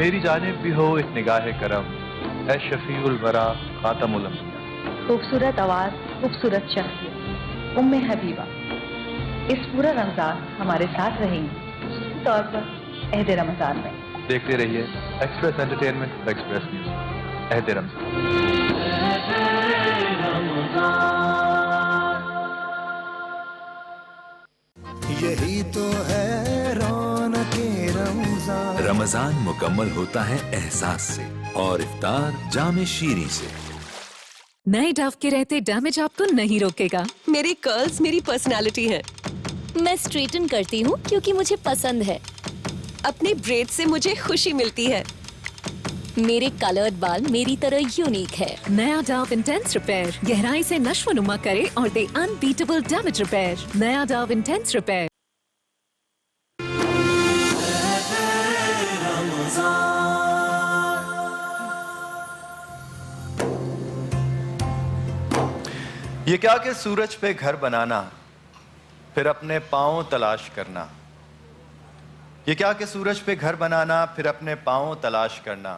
मेरी जानिब भी हो एक निगाह करम, ऐ शफीउल वरा खातमुल अंबिया। खूबसूरत आवाज, खूबसूरत शख्सियत, उम्मे हबीबा इस पूरा रमजान हमारे साथ रहेंगी, खास तौर पर अहद रमजान में। देखते रहिए एक्सप्रेस एंटरटेनमेंट और एक्सप्रेस न्यूज। अहद रमजान। यही तो है रौनके रमजान। रमजान मुकम्मल होता है एहसास से और इफ्तार जामे शीरी से। नए डव के रहते डैमेज आपको नहीं रोकेगा। मेरी कर्ल्स मेरी पर्सनालिटी है। मैं स्ट्रेटन करती हूँ क्योंकि मुझे पसंद है। अपने ब्रेड से मुझे खुशी मिलती है। मेरे कलर्ड बाल मेरी तरह यूनिक है। नया डव इंटेंस रिपेयर गहराई से नश्व-नुमा करे और दे अनबीटेबल डैमेज रिपेयर। नया डव इंटेंस रिपेयर। ये क्या कि सूरज पे घर बनाना फिर अपने पाँव तलाश करना। ये क्या कि सूरज पे घर बनाना फिर अपने पाँव तलाश करना।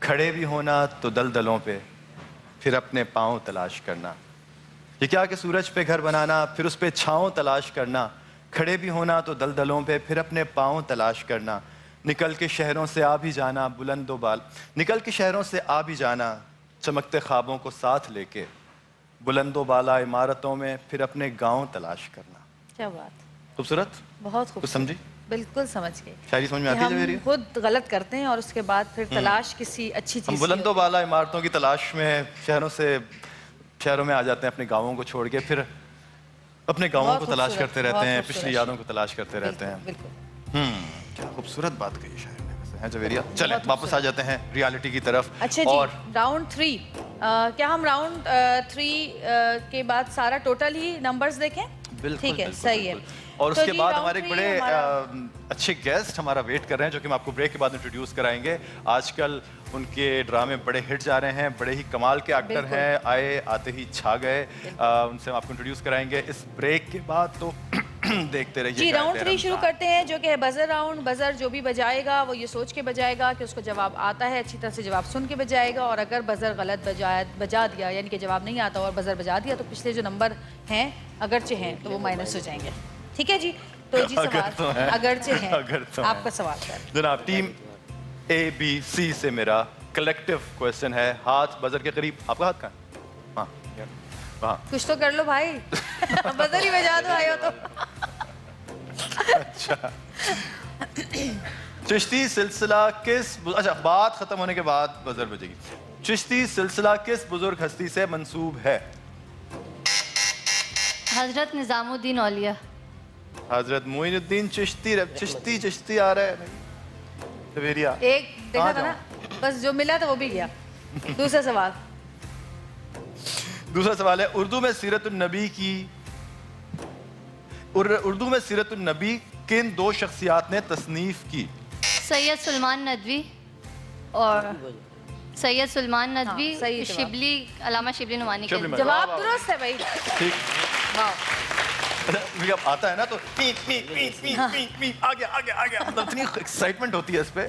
खड़े भी होना तो दलदलों पे फिर अपने पाँव तलाश करना। ये क्या कि सूरज पे घर बनाना फिर उस पे छाँव तलाश करना। खड़े भी होना तो दलदलों पे फिर अपने पाँव तलाश करना। निकल के शहरों से आ भी जाना बुलंदो बाल, निकल के शहरों से आ भी जाना चमकते ख्वाबों को साथ लेके। बुलंदो बाला इमारतों में फिर अपने गांव तलाश करना। क्या बात, खूबसूरत, बहुत कुछ खूबसूरत। समझी? बिल्कुल समझ गए। शायरी समझ में आती है जवेरिया? हम खुद गलत करते हैं और उसके बाद फिर तलाश किसी अच्छी चीज हम बुलंदो बाला इमारतों की तलाश में शहरों में आ जाते हैं अपने गाँवों को छोड़ के, फिर अपने गाँवों को तलाश करते रहते हैं, पिछली यादों को तलाश करते रहते हैं। क्या खूबसूरत बात कही शायरी ने वैसे है जवेरिया। चलें वापस आ जाते हैं रियलिटी की तरफ। अच्छा और जी, राउंड 3 क्या हम राउंड 3 के बाद सारा टोटल ही नंबर्स देखें? ठीक है, सही है। और उसके जी, बाद round हमारे एक 3 बड़े हमारा- अच्छे गेस्ट हमारा वेट कर रहे हैं जो कि हम आपको ब्रेक के बाद इंट्रोड्यूस कराएंगे। आजकल उनके ड्रामे बड़े हिट जा रहे हैं, बड़े ही कमाल के एक्टर हैं, आए आते ही छा गए। उनसे हम आपको इंट्रोड्यूस कराएंगे इस ब्रेक के बाद, तो देखते रहिए। जी, राउंड 3 शुरू करते हैं जो कि है बजर राउंड। बजर जो भी बजाएगा वो ये सोच के बजाएगा कि उसको जवाब आता है, अच्छी तरह से जवाब सुन के बजाएगा। और अगर बजर गलत बजा दिया यानी कि जवाब नहीं आता और बजर बजा दिया तो पिछले जो नंबर हैं अगरचे हैं तो वो माइनस हो जाएंगे। ठीक है जी, तो जी सवाल अगरचे हैं, आपका सवाल है जनाब। टीम ABC से मेरा कलेक्टिव क्वेश्चन है। हाथ बजर के करीब, आपका हाथ कहाँ? हाँ, हाँ। कुछ तो कर लो भाई। बजर ही बजा दो आयो तो। अच्छा, चिश्ती सिलसिला किस, अच्छा बात खत्म होने के बाद बजर बजेगी। चिश्ती सिलसिला किस बुजुर्ग हस्ती से मंसूब है? हजरत निजामुद्दीन औलिया। हजरत मोइनुद्दीन चिश्ती। चिश्ती चिश्ती आ रहा है जवेरिया। एक देखा था ना, बस जो मिला था वो भी गया। दूसरा सवाल है उर्दू में सीरतुन नबी किन दो शख्सियात ने तसनीफ की? सैयद सुलेमान नदवी और सैयद सुलेमान नदवी, शिबली, अलामा शिबली नुमानी के। जवाब दुरुस्त है भाई। ठीक, मुझे अब आता है ना तो P P P P P P आ गया मतलब इतनी एक्साइटमेंट होती है इस पे।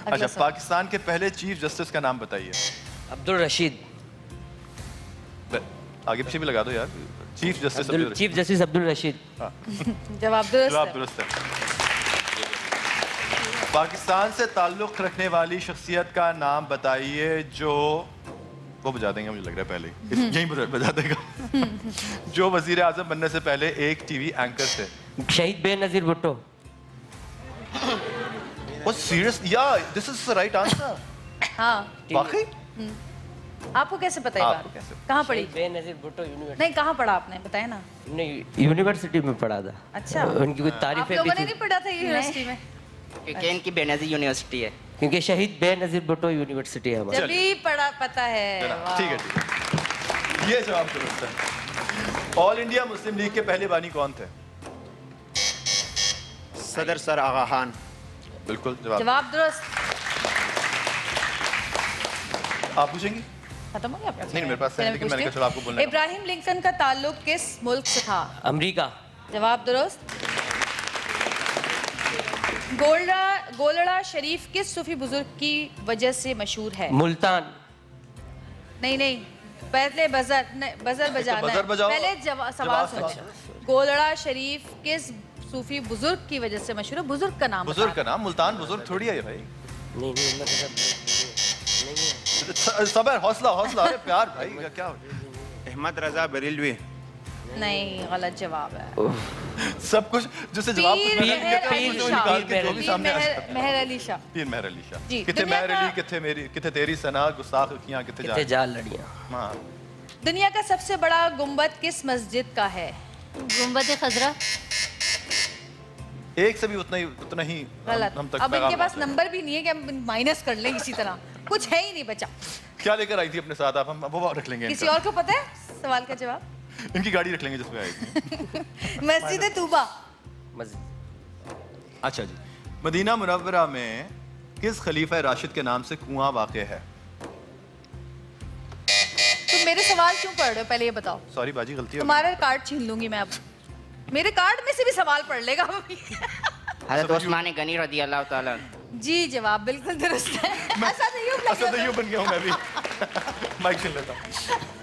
अच्छा, पाकिस्तान के पहले चीफ जस्टिस का नाम बताइए। अब्दुल रशीद। आगे पीछे भी लगा दो यार। Chief justice Abdul Rashid. जवाब दुरुस्त है। पाकिस्तान से ताल्लुक रखने वाली शख्सियत का नाम बताइए जो, वो बजा देंगे मुझे लग रहा है पहले यहीं बजा देगा। जो वजीर आजम बनने से पहले एक टीवी एंकर थे। शहीद बेनजीर भुट्टो। सीरियस या this is the right answer? हाँ, वाकई? आपको कैसे पता है बात? कहाँ पढ़ी? बेनजीर भुट्टो यूनिवर्सिटी। नहीं, कहाँ पढ़ा आपने, बताया ना। नहीं, यूनिवर्सिटी में पढ़ा था। अच्छा, उनकी कुछ तारीफें आप लोगों ने नहीं पढ़ा था यूनिवर्सिटी में? क्योंकि इनकी बेनजीर यूनिवर्सिटी है, क्योंकि शहीद बेनजीर भुट्टो यूनिवर्सिटी है हमारी। जब भी पढ़ा पता है। ठीक है, ये जवाब दुरुस्त है। ऑल इंडिया मुस्लिम लीग के पहले बानी कौन थे? सदर सर आगा खान। बिल्कुल जवाब दुरुस्त। आप पूछेंगी? खत्म हो गया? नहीं, मेरे पास है लेकिन मैंने कहा चलो आपको बोलना है। इब्राहिम लिंकन का ताल्लुक किस मुल्क से था? अमेरिका। जवाब दुरुस्त। गोल्डा गोलड़ा शरीफ किस सूफी बुजुर्ग की वजह से मशहूर है? मुल्तान। नहीं, पहले बजर बजाना बजर है। बजाओ। पहले सवाल सुनो। गोलड़ा शरीफ किस सूफी बुजुर्ग की वजह से मशहूर है? बुजुर्ग का नाम बुजुर्ग का नाम? मुल्तान बुजुर्ग थोड़ी है भाई। सबर, हौसला, अरे प्यार भाई का क्या? अहमद रजा बरेलवी। नहीं, गलत जवाब है। सब कुछ जिससे जवाब मेहर अली शाह। पीर मेहर अली शाह। जी, किथे दुनिया मेहर का- अली, किथे मेरी, किथे तेरी सना, गुस्ताख अखियां, किथे जा लड़ियां। हाँ। दुनिया का सबसे बड़ा गुंबद किस मस्जिद का है? गुंबद खजरा। एक से भी उतना ही गलत। हम तक अब इनके पैगाम पास पहुंचा। नंबर भी नहीं है कि हम माइनस कर लें इसी तरह। कुछ है ही नहीं बचा। क्या लेकर आई थी अपने साथ आप? हम वो रख लेंगे किसी इनका। और को पता है सवाल का जवाब? इनकी गाड़ी रख लेंगे जिसमें आएगी। मस्जिद तूबा। अच्छा जी, मदीना मुनव्वरा में किस खलीफा राशिद के नाम से कुआं वाक़ है? तुम मेरे सवाल क्यों पढ़ रहे हो? पहले ये बताओ। सॉरी बाजी, गलती हो गई। तुम्हारे कार्ड छीन लूंगी मैं अब। मेरे कार्ड में से भी सवाल पढ़ लेगा। हज़रत उस्मान गनी रज़ी अल्लाह ताला। जी, जवाब बिल्कुल दुरुस्त है। असद बन गया हूं मैं भी। माइक छीन लेता हूं।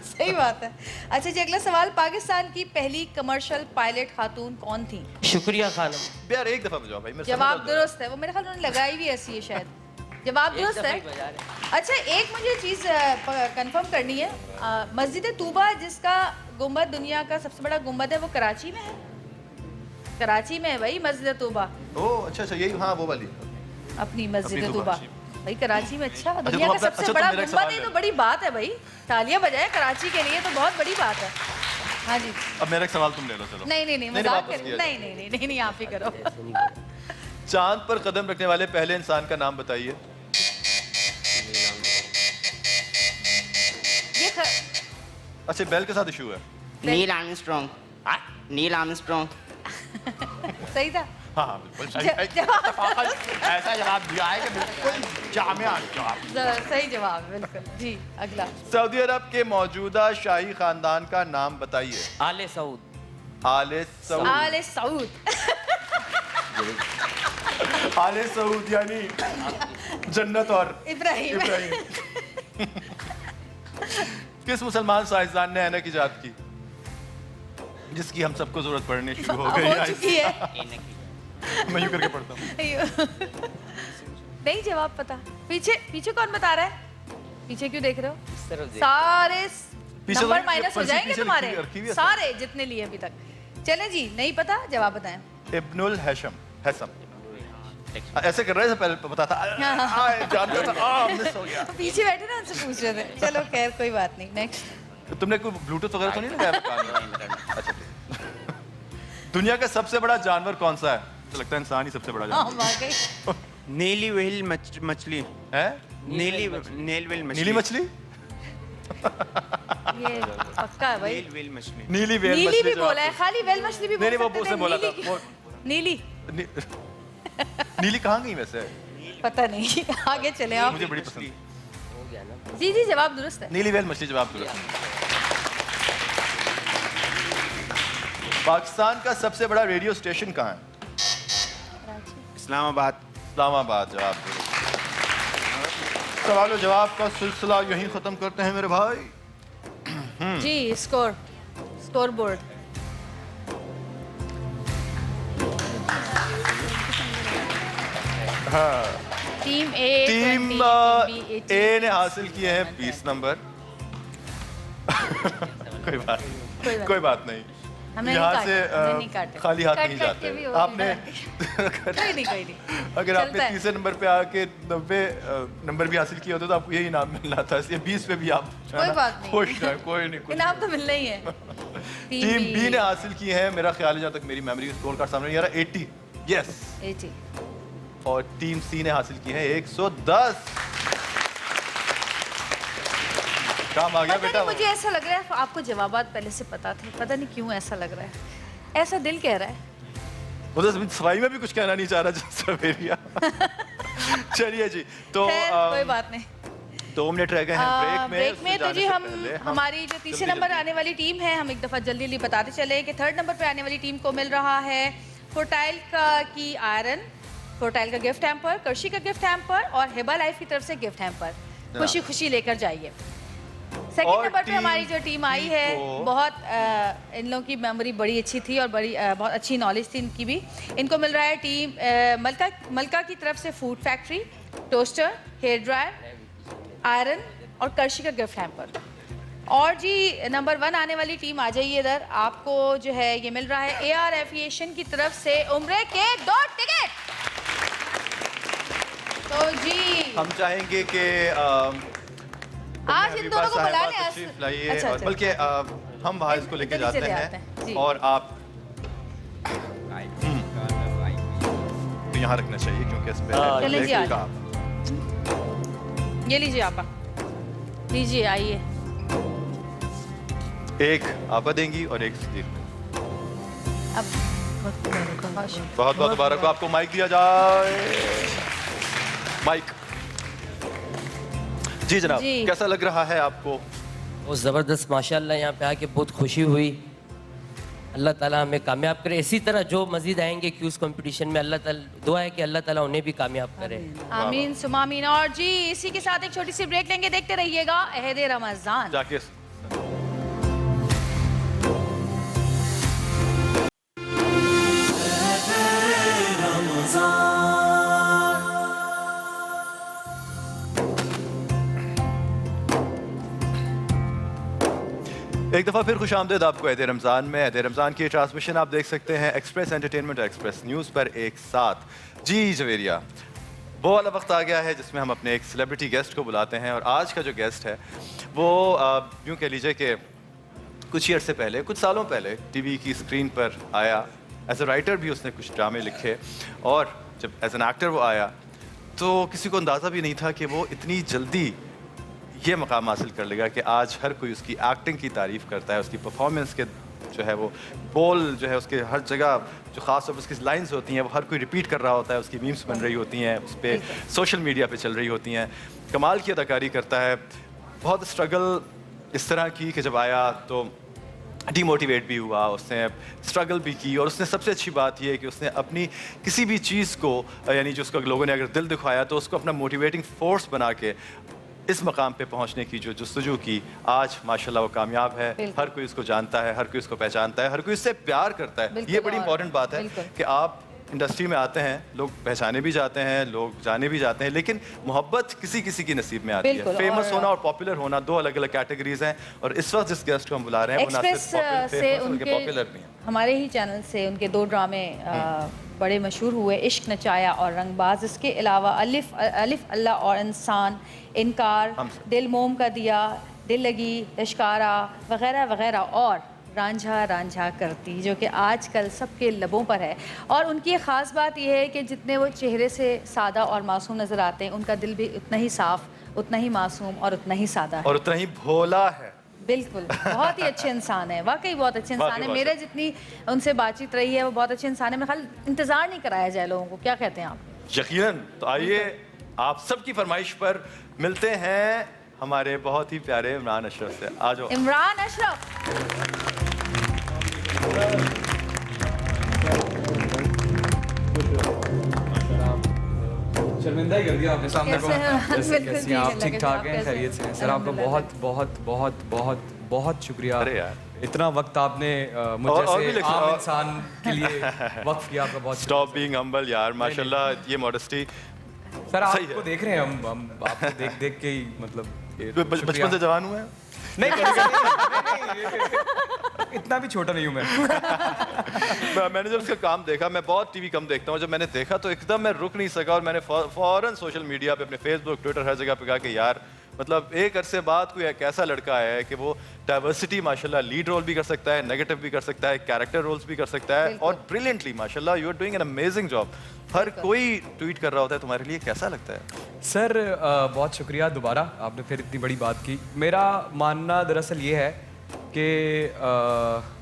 सही बात है। अच्छा जी, अगला सवाल। पाकिस्तान की पहली कमर्शियल पायलट खातून कौन थी? शुक्रिया खानम। यार एक दफा बजाओ भाई। मेरे जवाब समझ दुरुस्त है। वो मेरे ख्याल में उन्होंने लगाई भी ऐसी है शायद। जवाब दुरुस्त है। अच्छा, एक मुझे चीज़ कंफर्म करनी है। मस्जिद तूबा जिसका गुंबद दुनिया का सबसे बड़ा गुंबद है, वो कराची में है। कराची में है भाई मस्जिद तूबा। ओह अच्छा, यही, हाँ वो वाली अपनी मस्जिद तूबा भाई कराची में। अच्छा, तो दुनिया का सबसे बड़ा गुंबद है तो बड़ी बात है भाई। तालियां बजाएं कराची के लिए, तो बहुत बड़ी बात है। हाँ जी। अब मेरा एक सवाल तुम ले लो। चलो। नहीं, मजाक कर। नहीं, आप ही करो। चांद पर कदम रखने वाले पहले इंसान का नाम बताइए। अच्छा, बेल के साथ इशू है। Neil Armstrong. Neil Armstrong. सही था। हाँ बिल्कुल सही। ऐसा जवाब दिया है कि बिल्कुल जामिया जवाब। सही जवाब बिल्कुल। जी, अगला। सऊदी अरब के मौजूदा शाही खानदान का नाम बताइए। आले सऊद। आले सऊद। आले सऊद। आले सऊद यानी जन्नत और इब्राहिम। किस मुसलमान साइंसदान ने ऐनक इजाद की, जिसकी हम सबको जरूरत पड़नी शुरू हो गई है? मैं यूं करके पढ़ता हूँ। नहीं जवाब पता। पीछे कौन बता रहा है? पीछे क्यों देख रहे हो? सारे नंबर माइनस हो जाएंगे तुम्हारे, सारे जितने लिए अभी तक। चले जी, नहीं पता, जवाब बताएं। इब्नुल हैशम। ऐसे कर रहे थे पहले, पता था। जानता था, मिस हो गया। पीछे बैठे ना, उनसे पूछ रहे थे। चलो खैर, कोई बात नहीं। नेक्स्ट। तुमने कोई ब्लूटूथ वगैरह तो नहीं लगाया? अच्छा। दुनिया का सबसे बड़ा जानवर कौन सा है? तो लगता है इंसान ही सबसे बड़ा जानवर। नीली व्हेल मछली है। नीली व्हेल मछली। ये पक्का है भाई। व्हेल मछली। नीली भी बोला है, खाली व्हेल मछली भी बोल सकते थे। नहीं, वो उसने बोला था। नीली। नीली कहाँ गई वैसे? पता नहीं। आगे चले आप। मुझे बड़ी पसंद। जी, जवाब दुरुस्त है। नीली व्हेल मछली जवाब दुरुस्त है। पाकिस्तान का सबसे बड़ा रेडियो स्टेशन कहाँ है? इस्लामाबाद। इस्लामाबाद जवाब। सवाल जवाब का सिलसिला यहीं खत्म करते हैं मेरे भाई। जी, स्कोर बोर्ड। हाँ। टीम ए ने हासिल किए हैं 20 नंबर। कोई बात नहीं। यहाँ से खाली हाथ नहीं जाते। आपने कोई नहीं। अगर आपने तीसरे नंबर पे आके 90 नंबर भी हासिल किया होता तो आपको यही इनाम मिलना था। इसलिए 20 पे भी आप कोई बात नहीं, खुश हैं। कोई नहीं, इनाम तो मिलना ही है। टीम बी ने हासिल की है, मेरा ख्याल है जहाँ तक मेरी मेमोरी स्कोर कार्ड सामने नहीं आ रहा, 80। यस, 80। और टीम सी ने हासिल की है 110। काम आ गया बेटा। मुझे ऐसा लग रहा है आपको जवाबात पहले से पता थे, पता नहीं क्यों ऐसा लग रहा है। ऐसा दिल कह रहा है। वो तो सफाई में भी कुछ कहना नहीं चाह रहा सवेरिया। चलिए जी, तो कोई बात नहीं। 2 मिनट रह गए हैं ब्रेक में। तो जी हम हमारी जो तीसरे नंबर आने वाली टीम है, हम एक दफा जल्दी बताते चले कि 3rd नंबर पे आने वाली टीम को मिल रहा है फोर्टाइल की आयरन, फोर्टाइल का गिफ्ट हैम्पर, कर्शी का गिफ्ट हैम्पर और हिबा लाइफ की तरफ से गिफ्ट हैम्पर खुशी खुशी लेकर जाइए। सेकंड नंबर पे हमारी जो टीम आई है, बहुत इन लोगों की मेमोरी बड़ी अच्छी थी और बड़ी बहुत अच्छी नॉलेज थी इनकी भी। इनको मिल रहा है टीम मलका की तरफ से food factory, toaster, hair dryer, iron और कर्शी का गिफ्ट हैम्पर। और जी नंबर 1 आने वाली टीम आ जाइए इधर। आपको जो है ये मिल रहा है AR एविएशन की तरफ से उम्रे के 2 टिकट। तो जी हम चाहेंगे कि आज इन दोनों को बुला लें। अच्छा, बल्कि हम बाहर इसको लेके जाते हैं और आप तो यहाँ रखना चाहिए क्योंकि इस पे ये लीजिए आप, लीजिए आइए। एक आपा देंगी और एक सुधीर। अब बहुत बहुत मुबारक हो आपको। माइक दिया जाए। माइक जी जनाब, कैसा लग रहा है आपको? बहुत ज़बरदस्त, माशाल्लाह। यहाँ पे आके बहुत खुशी हुई। अल्लाह ताला हमें कामयाब करे। इसी तरह जो मजीद आएंगे क्यूज कंपटीशन में, अल्लाह ताला दुआ है कि अल्लाह ताला उन्हें भी कामयाब करे। आमीन सुमा आमीन। और जी इसी के साथ एक छोटी सी ब्रेक लेंगे, देखते रहिएगा अहदे रमजान। जाके एक दफ़ा फिर खुशामदीद आपको अहदे रमज़ान में। अहदे रमज़ान की ट्रांसमिशन आप देख सकते हैं एक्सप्रेस एंटरटेनमेंट और एक्सप्रेस न्यूज़ पर एक साथ। जी जवेरिया, वो वाला वक्त आ गया है जिसमें हम अपने एक सेलिब्रिटी गेस्ट को बुलाते हैं। और आज का जो गेस्ट है वो यूँ कह लीजिए कि कुछ ही अर्से पहले, कुछ सालों पहले टीवी की स्क्रीन पर आया। एज ए राइटर भी उसने कुछ ड्रामे लिखे और जब एज एन एक्टर वो आया तो किसी को अंदाज़ा भी नहीं था कि वो इतनी जल्दी ये मकाम हासिल कर लेगा कि आज हर कोई उसकी एक्टिंग की तारीफ़ करता है, उसकी परफॉर्मेंस के जो है वो बोल जो है उसके हर जगह जो ख़ास तौर पर उसकी लाइंस होती हैं वो हर कोई रिपीट कर रहा होता है, उसकी मीम्स बन रही होती हैं, उस पर सोशल मीडिया पे चल रही होती हैं। कमाल की अदाकारी करता है। बहुत स्ट्रगल इस तरह की कि जब आया तो डीमोटिवेट भी हुआ, उसने स्ट्रगल भी की और उसने सबसे अच्छी बात यह है कि उसने अपनी किसी भी चीज़ को यानी जो उसको लोगों ने अगर दिल दिखाया तो उसको अपना मोटिवेटिंग फोर्स बना के इस मकाम पे पहुंचने की जो जस्तजू की, आज माशाल्लाह वो कामयाब है। हर कोई उसको जानता है, हर कोई उसको पहचानता है, हर कोई उससे प्यार करता है। ये बड़ी इंपॉर्टेंट बात है कि आप इंडस्ट्री में आते हैं, लोग पहचाने भी जाते हैं, लोग जाने भी जाते हैं, लेकिन मोहब्बत किसी किसी की नसीब में आती है। फेमस होना और पॉपुलर होना दो अलग अलग कैटेगरीज हैं। और इस वक्त जिस गेस्ट को हम बुला रहे हैं वो ना सिर्फ फेमस उनके पॉपुलर भी हैं। हमारे ही चैनल से उनके 2 ड्रामे बड़े मशहूर हुए, इश्क नचाया और रंगबाज। इसके अलावा अलिफ अल्लाह और इंसान, इनकार, दिल मोम का दिया, दिल लगी, लश्कारा वगैरह वगैरह और रांझा रांझा करती, जो कि आजकल सबके लबों पर है। और उनकी ख़ास बात यह है कि जितने वो चेहरे से सादा और मासूम नज़र आते हैं, उनका दिल भी उतना ही साफ़, उतना ही मासूम और उतना ही सादा है और उतना ही भोला है। बिल्कुल, बहुत ही अच्छे इंसान है, वाकई बहुत अच्छे इंसान है। मेरे जितनी उनसे बातचीत रही है वो बहुत अच्छे इंसान है। मैं खाली इंतज़ार नहीं कराया जाए लोगों को। क्या कहते हैं आप? यकीनन। तो आइए आप सबकी फरमाइश पर मिलते हैं हमारे बहुत ही प्यारे इमरान अशरफ से। आ जाओ इमरान अशरफ। शर्मिंदा ही कर दिया आपने सामने को। कैसे आप ठीक ठाक हैं? खैरियत से हैं? सर आपका बहुत बहुत बहुत बहुत बहुत शुक्रिया। अरे यार इतना वक्त आपने मुझे से आम इंसान के लिए वक्त किया, आपका बहुत। स्टॉप बीइंग हम्बल यार, माशाल्लाह ये मॉडेस्टी। सर आपको देख रहे हैं हम आपको देख देख के ही मतलब बचपन से जवान हुए हैं। नहीं इतना भी छोटा नहीं हूँ मैं। मैंने जब उसका काम देखा, मैं बहुत टीवी कम देखता हूँ, जब मैंने देखा तो एकदम मैं रुक नहीं सका और मैंने फौरन सोशल मीडिया पे, अपने फेसबुक, ट्विटर, हर जगह पे कहा कि यार मतलब एक अरसे बाद कोई एक ऐसा लड़का है कि वो डाइवर्सिटी माशाल्लाह लीड रोल भी कर सकता है, नेगेटिव भी कर सकता है, कैरेक्टर रोल्स भी कर सकता है और ब्रिलियंटली माशाल्लाह you are doing an amazing job. हर कोई ट्वीट कर रहा होता है, तुम्हारे लिए कैसा लगता है? सर बहुत शुक्रिया, दोबारा आपने फिर इतनी बड़ी बात की। मेरा मानना दरअसल ये है कि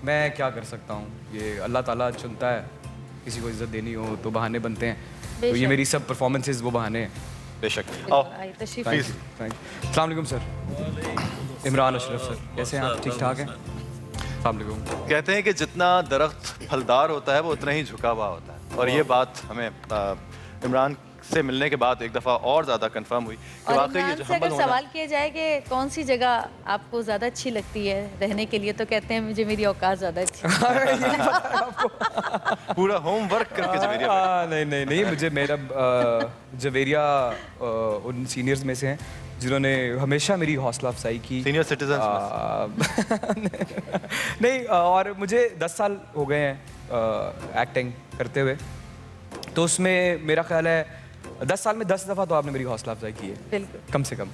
मैं क्या कर सकता हूँ, ये अल्लाह ताला चुनता है। किसी को इज्जत देनी हो तो बहाने बनते हैं, तो ये मेरी सब परफॉर्मेंसेस वो बहाने हैं। बेशक। अस्सलाम वालेकुम सर। इमरान अशरफ सर, कैसे हैं आप? ठीक ठाक हैं? अस्सलाम वालेकुम। कहते हैं कि जितना दरख्त फलदार होता है वो उतना ही झुका हुआ होता है और ये बात हमें इमरान से मिलने के बाद एक दफ़ा और ज़्यादा कंफर्म हुई कि और वाकई ये इमरान जो से अगर हम्बल होना सवाल किया जाए कि कौन सी जगह आपको ज़्यादा अच्छी लगती है रहने के लिए, तो कहते हैं मुझे मेरी औकात ज़्यादा अच्छी पूरा होमवर्क करके जवेरिया नहीं मुझे मेरा जवेरिया उन सीनियर्स में से हैं जिन्होंने हमेशा मेरी हौसला अफजाई की। सीनियर सिटीजन नहीं, और मुझे 10 साल हो गए हैं एक्टिंग करते हुए, तो उसमें मेरा ख्याल है 10 साल में 10 दफ़ा तो आपने मेरी हौसला अफजाई की है, बिल्कुल, कम से कम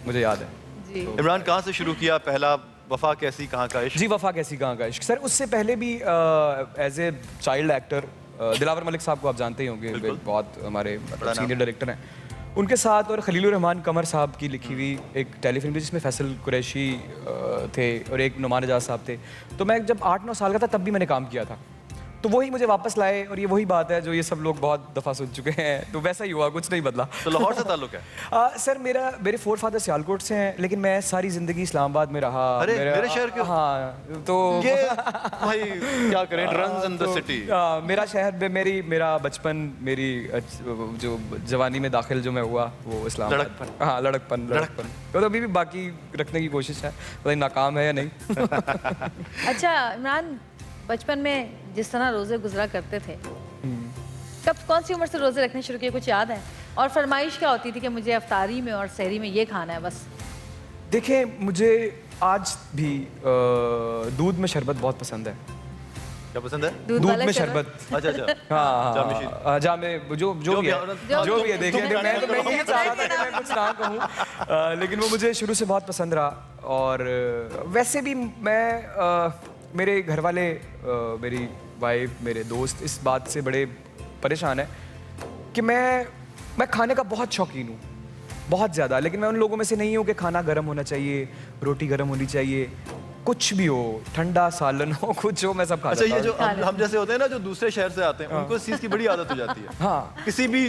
मुझे याद है। जी इमरान कहाँ से शुरू किया पहला वफा कैसी कहाँ का इश्क? जी वफा कैसी कहाँ का इश्क सर, उससे पहले भी as a child actor Dilawar Malik साहब को आप जानते ही होंगे, बहुत हमारे सीनियर डायरेक्टर हैं, उनके साथ, और खलीलुर रहमान कमर साहब की लिखी हुई एक टेलीफिल्म थी जिसमें फैसल कुरैशी थे और एक नुमान एजाज साहब थे। तो मैं जब 8-9 साल का था तब भी मैंने काम किया था, तो वही मुझे वापस लाए, और ये वही बात है जो ये सब लोग बहुत दफ़ा सुन चुके हैं, तो वैसा ही हुआ, कुछ नहीं बदला। तो लाहौर से ताल्लुक है? सर मेरे फोर फादर सियालकोट से हैं, लेकिन मैं सारी ज़िंदगी इस्लामाबाद में रहा। अरे मेरे शहर के? हाँ, तो ये भाई क्या करें, रन्स इन द सिटी। मेरा शहर में मेरा बचपन, मेरी जो जवानी में दाखिल जो मैं हुआ वो इस्लामाबाद। हाँ, लड़कपन। तो अभी भी बाकी रखने की कोशिश है, पता नाकाम है या नहीं। अच्छा इमरान, बचपन में जिस तरह रोजे गुजरा करते थे, कौन सी उम्र से रोजे रखने शुरू किए, कुछ याद है? और फरमाइश क्या होती थी कि मुझे अफ्तारी में और सहरी में ये खाना है बस? देखिए, मुझे आज भी दूध में शरबत बहुत पसंद है। क्या पसंद है? दूध में शरबत। अच्छा। हाँ, जामे जो भी है देखिए, मैं ये चाह रहा था कि मैं कुछ ना कहूँ, लेकिन वो मुझे शुरू से बहुत पसंद रहा। और वैसे भी मैं मेरे घर वाले, मेरी वाइफ, मेरे दोस्त इस बात से बड़े परेशान है कि मैं खाने का बहुत शौकीन हूँ, बहुत ज़्यादा, लेकिन मैं उन लोगों में से नहीं हूँ कि खाना गर्म होना चाहिए, रोटी गर्म होनी चाहिए, कुछ भी हो, ठंडा सालन हो, कुछ हो, मैं सब खा सकता हूँ। अच्छा, ये जो हम जैसे होते हैं ना, जो दूसरे शहर से आते हैं, उनको इस चीज़ की बड़ी आदत हो जाती है। हाँ, किसी भी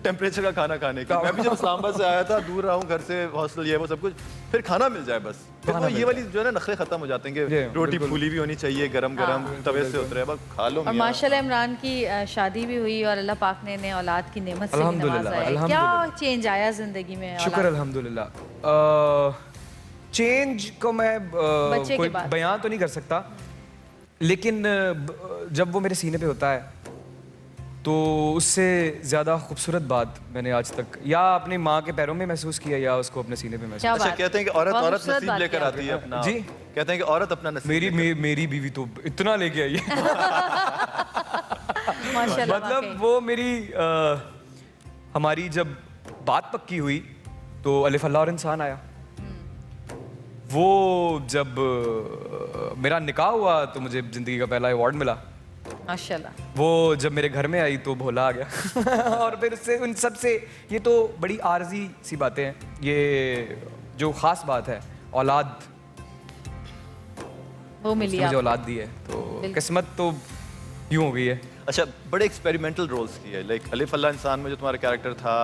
टेम्परेचर का खाना खाने की। मैं भी जब इस्लामाबाद से आया था, दूर रहा हूँ घर से, हॉस्टल ये वो सब कुछ, फिर खाना मिल जाए बस, फिर वो ये वाली जो है ना नखरे खत्म हो जाते हैं कि रोटी फूली भी होनी चाहिए, गरम तवे से उतरे, बस खा लो। और माशाल्लाह इमरान की शादी भी हुई और अल्लाह पाक ने औलाद की नेमत से भी नवाजा है। क्या चेंज आया जिंदगी में? शुक्र अल्हम्दुलिल्लाह। चेंज को मैं कोई बयान तो नहीं कर सकता, लेकिन जब वो मेरे सीने पे होता है तो उससे ज़्यादा खूबसूरत बात मैंने आज तक या अपनी माँ के पैरों में महसूस किया या उसको अपने सीने पे महसूस। अच्छा, कहते हैं कि औरत नसीब लेकर आती है अपना। जी, कहते हैं कि औरत अपना नसीब। मेरी बीवी तो इतना लेके आई है। मतलब वो मेरी हमारी जब बात पक्की हुई तो अलिफ अल्लाह और इंसान आया। वो जब मेरा निकाह हुआ तो मुझे जिंदगी का पहला अवार्ड मिला माशाल्लाह। वो जब मेरे घर में आई तो भोला आ गया। और फिर उससे उन सब से, ये तो बड़ी आर्जी सी बातें हैं, ये जो खास बात है औलाद, वो मिली मुझे औलाद दी है, तो किस्मत तो यूं हो गई है। अच्छा, बड़े एक्सपेरिमेंटल रोल्स किए, लाइक अलिफ अल्लाह इंसान में जो तुम्हारा कैरेक्टर था,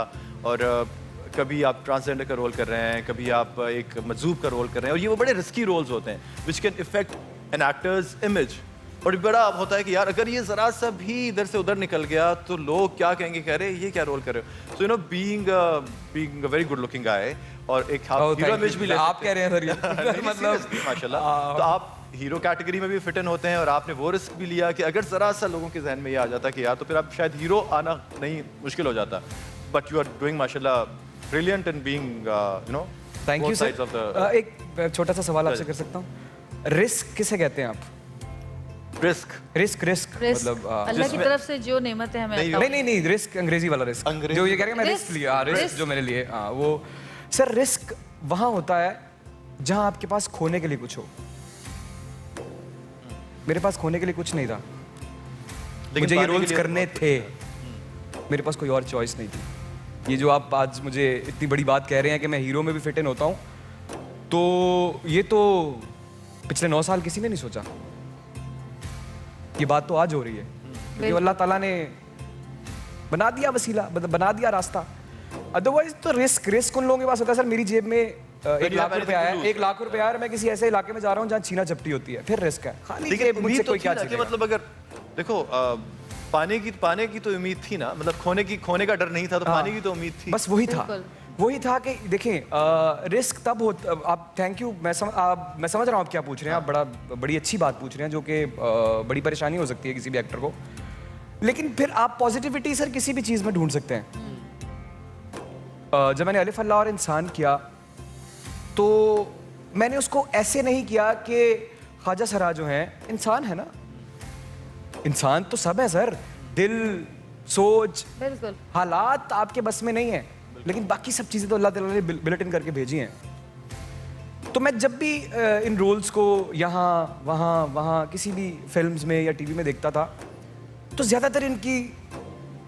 और कभी आप ट्रांसजेंडर का रोल कर रहे हैं, कभी आप एक मजूब का रोल कर रहे हैं, और ये वो बड़े रिस्की रोल्स होते हैं which can effect an actor's image. और बड़ा होता है कि यार अगर ये जरा सा भी इधर से उधर निकल गया तो लोग क्या कहेंगे, कह रहे ये क्या रोल कर रहे हो। So you know, being a very good looking guy, और एक हीरो इमेज भी ले, आप कह रहे हैं सर ये मतलब माशाल्लाह, तो आप हीरो कैटेगरी में भी फिट इन होते हैं, और आपने वो रिस्क भी लिया कि अगर जरा सा लोगों के जहन में ये आ जाता कि यार, तो फिर आप शायद हीरो आना नहीं, मुश्किल हो जाता। बट यू आर डूइंग माशाल्लाह brilliant in being you know. Thank you sir. एक छोटा सा सवाल आपसे कर सकता हूँ, रिस्क किसे कहते हैं आप? रिस्क मतलब अल्लाह की तरफ से जो नेमत है हमें। नहीं, रिस्क अंग्रेजी वाला रिस्क, जो ये कह रहे हैं मैं रिस्क लिया, रिस्क जो मैंने लिए, हाँ वो सर रिस्क वहाँ होता है जहाँ आपके पास खोने के लिए कुछ हो। मेरे पास खोने के लिए कुछ नहीं था, मुझे ये रोल्स करने थे, मेरे पास कोई और चॉइस नहीं थी। ये जो आप आज मुझे इतनी बड़ी बात कह रहे हैं कि मैं हीरो में भी फिट इन होता हूँ, तो ये तो पिछले 9 साल किसी ने नहीं सोचा। ये बात तो आज हो रही है क्योंकि अल्लाह ताला ने बना दिया वसीला, बना दिया रास्ता। अदरवाइज तो रिस्क उन लोगों के पास होता है। सर मेरी जेब में 1 लाख रुपए आया, 1 लाख रुपए आया, मैं किसी ऐसे इलाके में जा रहा हूँ जहाँ छीना झपटी होती है, फिर रिस्क है। खाली मुझसे कोई क्या चाहिए? मतलब अगर देखो पाने की तो उम्मीद थी ना, मतलब खोने का डर नहीं था, तो पाने की तो उम्मीद थी। बस वही था कि देखें रिस्क तब होता, आप थैंक यू, मैं समझ रहा हूँ आप क्या पूछ रहे हैं, आप बड़ी अच्छी बात पूछ रहे हैं जो कि बड़ी परेशानी हो सकती है किसी भी एक्टर को, लेकिन फिर आप पॉजिटिविटी सर किसी भी चीज़ में ढूंढ सकते हैं। जब मैंने अलिफ अल्लाह और इंसान किया तो मैंने उसको ऐसे नहीं किया कि ख्वाजा सरा जो हैं इंसान है ना, इंसान तो सब है सर, दिल, सोच, बिल्कुल हालात आपके बस में नहीं है, लेकिन बाकी सब चीज़ें तो अल्लाह ताला ने बिल्ट करके भेजी हैं। तो मैं जब भी इन रोल्स को यहाँ वहाँ किसी भी फिल्म्स में या टीवी में देखता था तो ज़्यादातर इनकी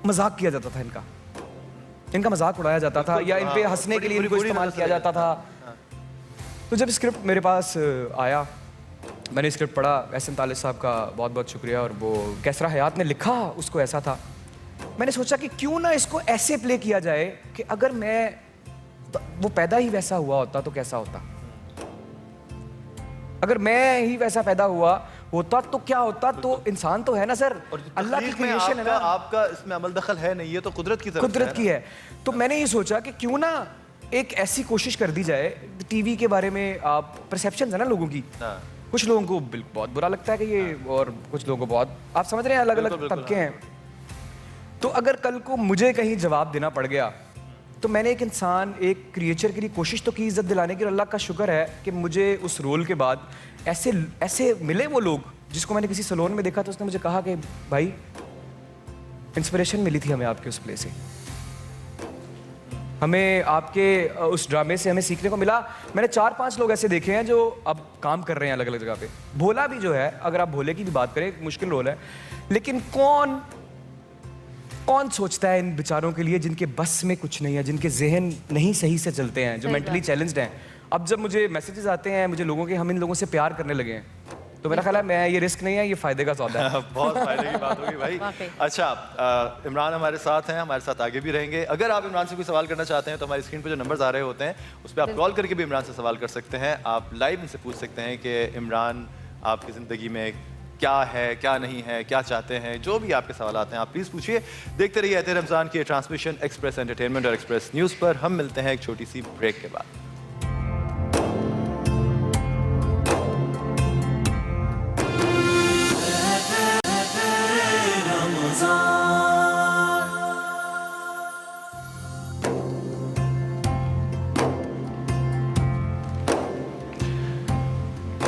मजाक किया जाता था, इनका मजाक उड़ाया जाता था या इन पे हंसने के लिए इनको इस्तेमाल किया जाता था। तो जब स्क्रिप्ट मेरे पास आया, मैंने स्क्रिप्ट पढ़ा, एहसन तालिब साहब का बहुत बहुत शुक्रिया, और वो कैसरा हयात ने लिखा उसको ऐसा था, मैंने सोचा कि क्यों ना इसको ऐसे प्ले किया जाए कि अगर वो पैदा ही वैसा हुआ होता तो कैसा होता, अगर मैं ही वैसा पैदा होता तो क्या होता, तो इंसान तो है ना सर, अल्लाह की क्रिएशन है ना, आपका इसमें अमल दखल है नहीं, ये तो कुदरत की है। तो मैंने ये सोचा कि क्यों ना एक ऐसी कोशिश कर दी जाए, टीवी के बारे में आप परसेप्शन है ना लोगों की, कुछ लोगों को बहुत बुरा लगता है कि ये, और कुछ लोगों को बहुत, आप समझ रहे हैं, अलग अलग तबके हैं। तो अगर कल को मुझे कहीं जवाब देना पड़ गया तो मैंने एक इंसान, एक क्रिएचर के लिए कोशिश तो की इज्जत दिलाने की, और अल्लाह का शुक्र है कि मुझे उस रोल के बाद ऐसे मिले वो लोग जिसको मैंने किसी सैलून में देखा तो उसने मुझे कहा कि भाई इंस्पिरेशन मिली थी हमें आपके उस प्ले से, हमें आपके उस ड्रामे से हमें सीखने को मिला। मैंने 4-5 लोग ऐसे देखे हैं जो अब काम कर रहे हैं अलग अलग जगह पे। भोला भी जो है, अगर आप भोले की भी बात करें, मुश्किल रोल है, लेकिन कौन सोचता है इन बेचारों के लिए जिनके बस में कुछ नहीं है, जिनके जहन नहीं सही से चलते हैं, जो मेंटली चैलेंज्ड हैं। अब जब मुझे मैसेजेस आते हैं मुझे लोगों के, हम इन लोगों से प्यार करने लगे हैं, तो मेरा ख्याल है मैं ये रिस्क नहीं है, ये फायदे का सौदा है। बहुत फायदे की बात होगी भाई। अच्छा, इमरान हमारे साथ हैं, हमारे साथ आगे भी रहेंगे। अगर आप इमरान से कोई सवाल करना चाहते हैं तो हमारी स्क्रीन पर जो नंबर्स आ रहे होते हैं उस पर आप कॉल करके भी इमरान से सवाल कर सकते हैं। आप लाइव इनसे पूछ सकते हैं कि इमरान आपकी ज़िंदगी में क्या है, क्या नहीं है, क्या चाहते हैं, जो भी आपके सवाल आते हैं आप प्लीज़ पूछिए। देखते रहिए एहते रमज़ान की ट्रांसमिशन एक्सप्रेस एंटरटेनमेंट और एक्सप्रेस न्यूज़ पर। हम मिलते हैं एक छोटी सी ब्रेक के बाद।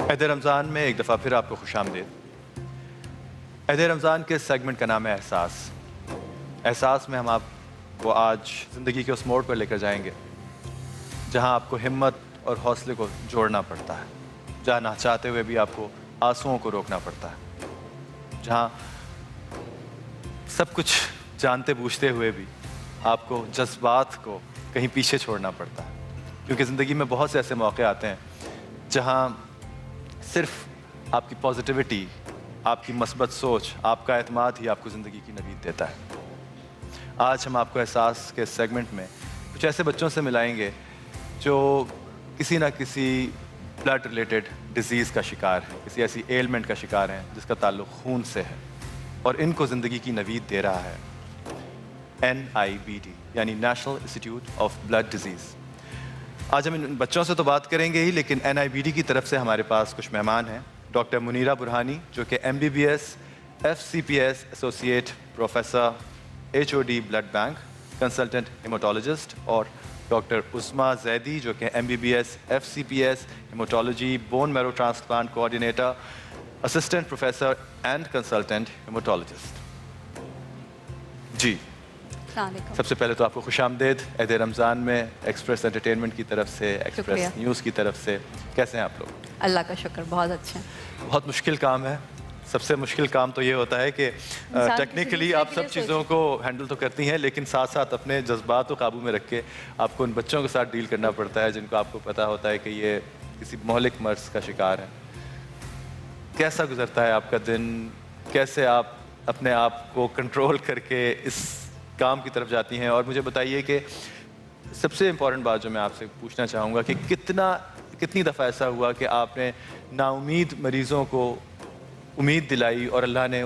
एहते रमज़ान में एक दफ़ा फिर आपको खुशामदीद। एहते रमज़ान के सेगमेंट का नाम है एहसास। एहसास में हम आपको आज ज़िंदगी के उस मोड़ पर लेकर जाएंगे जहां आपको हिम्मत और हौसले को जोड़ना पड़ता है, जहां ना चाहते हुए भी आपको आंसुओं को रोकना पड़ता है, जहां सब कुछ जानते बूझते हुए भी आपको जज्बात को कहीं पीछे छोड़ना पड़ता है, क्योंकि ज़िंदगी में बहुत से ऐसे मौके आते हैं जहां सिर्फ आपकी पॉजिटिविटी, आपकी मस्बत सोच, आपका एतमाद ही आपको ज़िंदगी की नवीद देता है। आज हम आपको एहसास के सेगमेंट में कुछ ऐसे बच्चों से मिलाएंगे जो किसी ना किसी ब्लड रिलेटेड डिजीज़ का शिकार है, किसी ऐसी एलमेंट का शिकार हैं जिसका ताल्लुक़ खून से है, और इनको ज़िंदगी की नवीद दे रहा है NIBD, यानी national institute of blood disease. आज हम इन बच्चों से तो बात करेंगे ही, लेकिन NIBD की तरफ से हमारे पास कुछ मेहमान हैं। डॉक्टर मुनीरा बुरहानी जो कि MBBS FCPS associate professor HOD blood bank consultant haematologist, और डॉक्टर उस्मा जैदी जो कि MBBS FCPS haematology bone marrow transplant coordinator assistant professor and consultant haematologist. जी, सबसे पहले तो आपको खुशामदीद एहते रमज़ान में एक्सप्रेस एंटरटेनमेंट की तरफ से, एक्सप्रेस न्यूज़ की तरफ से। कैसे हैं आप लोग? अल्लाह का शुक्र, बहुत अच्छे हैं। बहुत मुश्किल काम है, सबसे मुश्किल काम तो ये होता है कि टेक्निकली आप सब चीज़ों को हैंडल तो करती हैं, लेकिन साथ साथ अपने जज्बात को काबू में रख के आपको उन बच्चों के साथ डील करना पड़ता है जिनको आपको पता होता है कि ये किसी मोहलिक मर्ज का शिकार है। कैसा गुजरता है आपका दिन? कैसे आप अपने आप को कंट्रोल करके इस काम की तरफ जाती हैं? और मुझे बताइए कि सबसे इम्पॉर्टेंट बात जो मैं आपसे पूछना चाहूँगा कि कितनी दफ़ा ऐसा हुआ कि आपने नाउमीद मरीज़ों को उम्मीद दिलाई और अल्लाह ने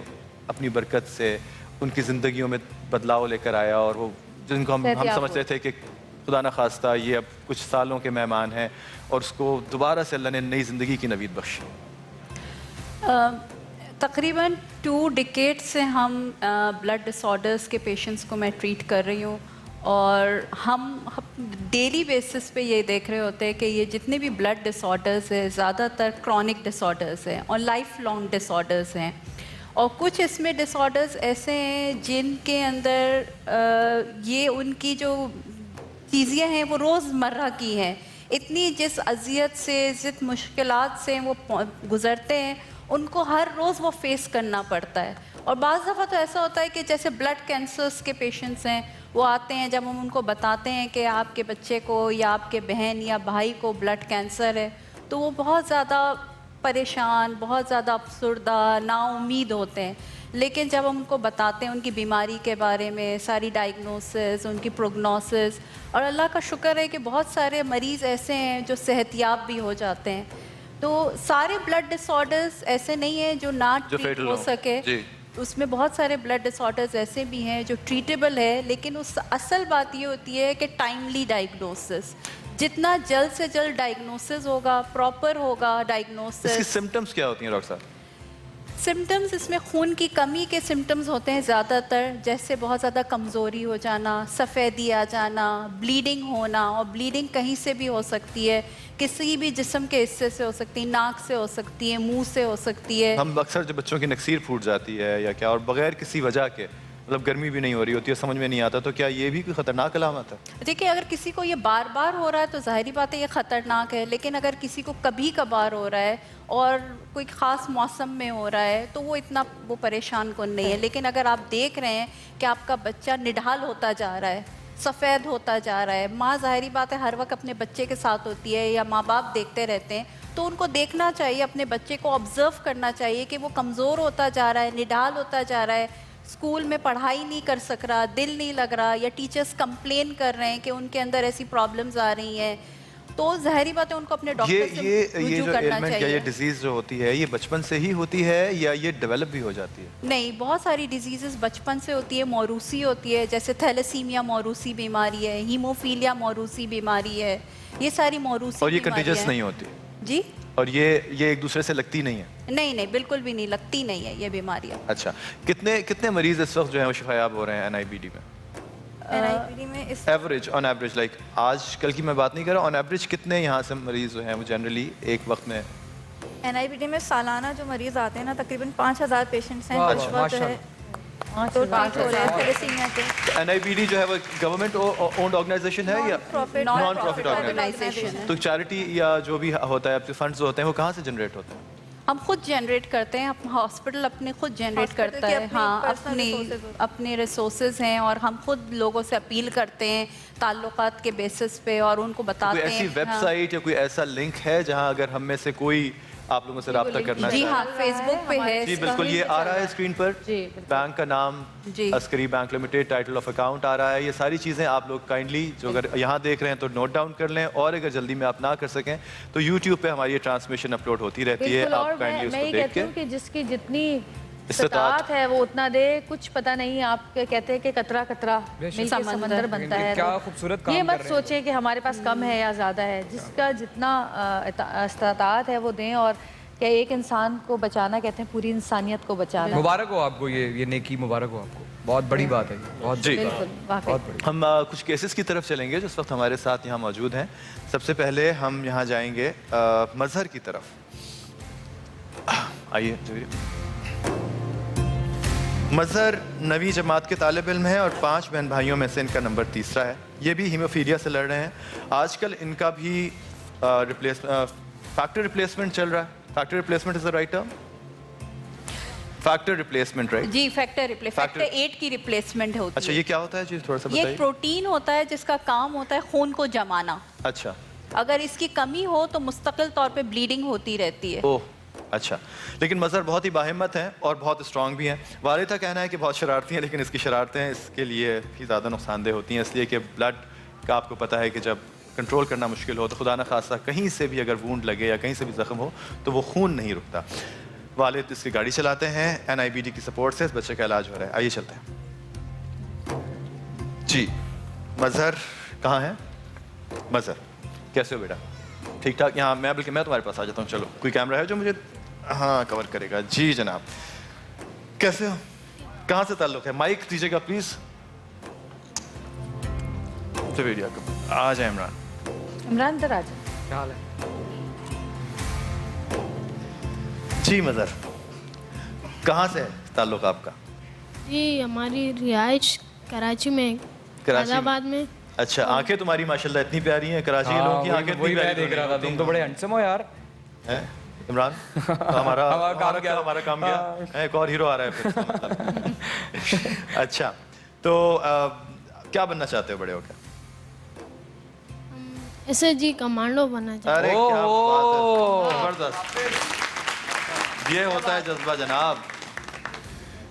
अपनी बरकत से उनकी ज़िंदगियों में बदलाव लेकर आया और वो जिनको हम समझते थे कि खुदा न खास्ता ये अब कुछ सालों के मेहमान हैं और उसको दोबारा से अल्लाह ने नई ज़िंदगी की नवीद बख्शी? तकरीबन 2 डिकेड से हम ब्लड डिसऑर्डर्स के पेशेंट्स को मैं ट्रीट कर रही हूँ और हम डेली बेसिस पे ये देख रहे होते हैं कि ये जितने भी ब्लड डिसऑर्डर्स हैं ज़्यादातर क्रॉनिक डिसऑर्डर्स हैं और लाइफ लॉन्ग डिसऑर्डर्स हैं और कुछ इसमें डिसऑर्डर्स ऐसे हैं जिनके अंदर ये उनकी जो चीज़ें हैं वो रोज़मर्रा की हैं, इतनी जिस अजियत से जिस मुश्किलात से वो गुज़रते हैं उनको हर रोज़ वो फेस करना पड़ता है। और बाज़ दफ़ा तो ऐसा होता है कि जैसे ब्लड कैंसर्स के पेशेंट्स हैं, वो आते हैं, जब हम उनको बताते हैं कि आपके बच्चे को या आपके बहन या भाई को ब्लड कैंसर है, तो वो बहुत ज़्यादा परेशान, बहुत ज़्यादा अफसरदा, नाउम्मीद होते हैं। लेकिन जब हम उनको बताते हैं उनकी बीमारी के बारे में, सारी डायग्नोसिस, उनकी प्रोग्नोसिस, और अल्लाह का शुक्र है कि बहुत सारे मरीज़ ऐसे हैं जो सेहतियाब भी हो जाते हैं। तो सारे ब्लड डिसऑर्डर्स ऐसे नहीं हैं जो ना ट्रीट हो सके, उसमें बहुत सारे ब्लड डिसऑर्डर्स ऐसे भी हैं जो ट्रीटेबल है, लेकिन उस असल बात ये होती है कि टाइमली डायग्नोसिस, जितना जल्द से जल्द डायग्नोसिस होगा, प्रॉपर होगा डायग्नोसिस। इसकी सिम्टम्स क्या होती हैं डॉक्टर साहब? सिम्टम्स इसमें खून की कमी के सिम्टम्स होते हैं ज़्यादातर, जैसे बहुत ज़्यादा कमज़ोरी हो जाना, सफ़ेदी आ जाना, ब्लीडिंग होना, और ब्लीडिंग कहीं से भी हो सकती है, किसी भी जिस्म के हिस्से से हो सकती है, नाक से हो सकती है, मुंह से हो सकती है। हम अक्सर जब बच्चों की नक्सीर फूट जाती है या क्या, और बगैर किसी वजह के, मतलब गर्मी भी नहीं हो रही होती है, समझ में नहीं आता, तो क्या ये भी कोई ख़तरनाक अलामत है? देखिए, अगर किसी को ये बार बार हो रहा है तो ज़ाहिरी बात है ये ख़तरनाक है, लेकिन अगर किसी को कभी कभार हो रहा है और कोई ख़ास मौसम में हो रहा है तो वो इतना वो परेशान कौन नहीं है। लेकिन अगर आप देख रहे हैं कि आपका बच्चा निढाल होता जा रहा है, सफ़ेद होता जा रहा है, माँ ज़ाहिरी बात है हर वक्त अपने बच्चे के साथ होती है या माँ बाप देखते रहते हैं, तो उनको देखना चाहिए, अपने बच्चे को ऑब्ज़र्व करना चाहिए कि वो कमज़ोर होता जा रहा है, निढाल होता जा रहा है, स्कूल में पढ़ाई नहीं कर सक रहा, दिल नहीं लग रहा, या टीचर्स कंप्लेन कर रहे हैं कि उनके अंदर ऐसी प्रॉब्लम्स आ रही हैं, तो ज़ाहिरी बात है उनको अपने डॉक्टर से रुजू करना चाहिए। क्या ये डिजीज़ जो होती है ये बचपन से ही होती है या ये डेवलप भी हो जाती है? नहीं, बहुत सारी डिजीज़ बचपन से होती है, मौरूसी होती है, जैसे थैलेसीमिया मौरूसी बीमारी है, हीमोफीलिया मौरूसी बीमारी है, ये सारी मौरूसी। और ये कंटेजियस नहीं होती जी? और ये एक दूसरे से लगती नहीं है? नहीं नहीं, बिल्कुल भी नहीं लगती, नहीं है ये बीमारियाँ। अच्छा, कितने मरीज इस वक्त जो है वो शिफायाब हो रहे हैं NIBD में? NIBD में इस एवरेज, ऑन एवरेज, लाइक आज कल की मैं बात नहीं कर रहा, ऑन एवरेज कितने यहाँ से मरीज जो हैं वो जनरली एक वक्त में? NIBD में सालाना जो मरीज आते हैं ना, तकरीबन 5000 पेशेंट्स हैं। तो NIBD जो है वो गवर्नमेंट ओन्ड ऑर्गेनाइजेशन है या नॉन प्रॉफिट ऑर्गेनाइजेशन? तो चैरिटी या जो भी होता है, आपके फंड्स होते हैं वो कहाँ से जनरेट होते हैं? हम खुद जनरेट करते हैं, हॉस्पिटल अपने खुद जनरेट करता है। हाँ, अपने रिसोर्सेज हैं और हम खुद लोगों से अपील करते हैं ताल्लुकात के बेसिस पे और उनको बताते हैं। कोई ऐसी वेबसाइट या कोई ऐसा लिंक है जहां अगर हम में से कोई आप लोगों से रब्ता करना जी हाँ, फेसबुक पे है जी, बिल्कुल ये आ रहा है स्क्रीन पर, बैंक का नाम Askari bank limited, title of account आ रहा है, ये सारी चीज़ें आप लोग काइंडली जो अगर यहाँ देख रहे हैं तो नोट डाउन कर लें, और अगर जल्दी में आप ना कर सकें तो YouTube पे हमारी ये ट्रांसमिशन अपलोड होती रहती है, आप काइंडली उसको देख के कि जिसकी जितनी इस्तात है वो उतना दे। कुछ पता नहीं, आप कहते हैं कि कतरा कतरा मिल के समंदर बनता है, क्या खूबसूरत काम ये मत सोचें कि हमारे पास कम है या ज़्यादा है, जिसका जितना इस्तात है वो दें। और क्या एक इंसान को बचाना, कहते हैं पूरी इंसानियत को बचाना। मुबारक हो आपको, ये नेकी मुबारक हो आपको, बहुत बड़ी बात है, बहुत जी, बहुत बड़ी। हम कुछ केसेस की तरफ चलेंगे जो इस वक्त हमारे साथ यहाँ मौजूद हैं। सबसे पहले हम यहाँ जाएंगे मजहर की तरफ, आइए। मजहर नवी जमात के तालिब इल्म है और 5 बहन भाइयों में से इनका नंबर 3रा है। ये भी हीमोफीलिया से लड़ रहे हैं। आजकल इनका भी फैक्टर रिप्लेसमेंट चल रहा है। Factor replacement is the right term? Factor replacement, right? जी, फैक्टर 8 की रिप्लेसमेंट होती है। अच्छा, ये क्या होता है जी, थोड़ा सा बताइए। ये प्रोटीन होता है जिसका काम होता है खून को जमाना। अच्छा। अगर इसकी कमी हो तो मुस्तकिल तौर पे ब्लीडिंग होती रहती है। ओह, अच्छा। लेकिन मजहर बहुत ही बाहिम्मत हैं और बहुत स्ट्रॉन्ग भी हैं। वालिद का कहना है कि बहुत शरारती हैं, लेकिन इसकी शरारतें इसके लिए ही ज़्यादा नुकसानदेह होती हैं, इसलिए कि ब्लड का आपको पता है कि जब कंट्रोल करना मुश्किल हो तो खुदा न खास्ता कहीं से भी अगर वूंड लगे या कहीं से भी ज़ख्म हो तो वो खून नहीं रुकता। वालिद इसकी गाड़ी चलाते हैं, NIBD की सपोर्ट से इस बच्चे का इलाज हो रहा है। आइए चलते हैं जी। मजहर कहाँ है? मजहर कैसे हो बेटा? ठीक ठाक? यहाँ मैं बल्कि मैं तुम्हारे पास आ जाता हूँ। चलो, कोई कैमरा है जो मुझे हाँ कवर करेगा? जी जनाब, कैसे हो? कहाँ से ताल्लुक है? माइक दीजिएगा प्लीज। आ जाए इमरान। इमरान इधर आ जाए। क्या हाल है? जी मजहर, कहाँ से है ताल्लुक आपका? जी हमारी रिहाइश कराची में, कराची फैजाबाद में। अच्छा, आंखें तुम्हारी माशाल्लाह इतनी प्यारी हैं। कराची के लोगों की आंखें इतनी प्यारी देख रहा था। तुम तो बड़े हैंडसम हो यार। हैं इमरान? हमारा काम गया, हमारा काम गया। एक और हीरो आ रहा है फिर इसका मतलब। अच्छा, तो क्या बनना चाहते हो बड़े होकर? SSG कमांडो बनना चाहते। अरे क्या बात है, जबरदस्त। ये होता है जज्बा जनाब।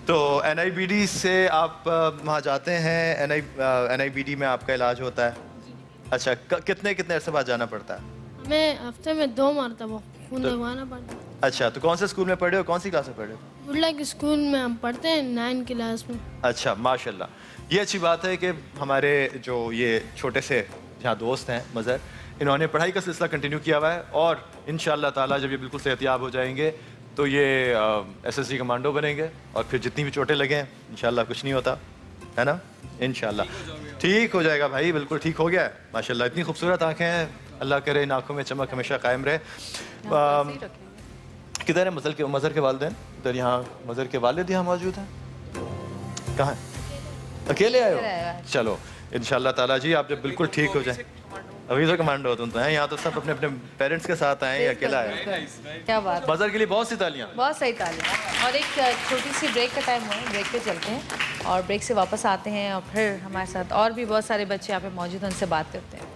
तो NIBD से आप वहाँ जाते हैं, NIBD में आपका इलाज होता है? अच्छा, कितने कितने अरसे बाद जाना पड़ता है? हमें हफ्ते में 2 मरतबा खून लगवाना पड़ता है। अच्छा, तो कौन से स्कूल में पढ़े हो? कौन सी क्लास में पढ़े हो? बुल्ला के स्कूल में हम पढ़ते हैं, 9 क्लास में। अच्छा माशाल्लाह, ये अच्छी बात है कि हमारे जो ये छोटे से जहाँ दोस्त हैं मज़हर, इन्होंने पढ़ाई का सिलसिला कंटिन्यू किया हुआ है और इंशाअल्लाह ताला जब ये बिल्कुल सेहतियाब हो जाएंगे तो ये SSG कमांडो बनेंगे और फिर जितनी भी चोटें लगें इंशाअल्लाह कुछ नहीं होता है ना, इंशाअल्लाह ठीक हो जाएगा भाई, बिल्कुल ठीक हो गया है माशाल्लाह। इतनी खूबसूरत आंखें हैं, अल्लाह करे इन आँखों में चमक हमेशा कायम रहे। किधर है मज़हर के वालिदैन? इधर यहाँ मज़हर के वालिद यहाँ मौजूद हैं। कहाँ है? अकेले आए हो? चलो इंशाअल्लाह ताला जी आप जब बिल्कुल ठीक हो जाए। अभी तो कमांडो तुम तो हैं, यहाँ तो सब अपने अपने पेरेंट्स के साथ आए हैं, अकेला है। क्या बात। मज़हर के लिए बहुत सी तालियां। बहुत सही तालियां। और एक छोटी सी ब्रेक का टाइम हुआ है, ब्रेक पे चलते हैं और ब्रेक से वापस आते हैं और फिर हमारे साथ और भी बहुत सारे बच्चे यहाँ पे मौजूद हैं, उनसे बात करते हैं।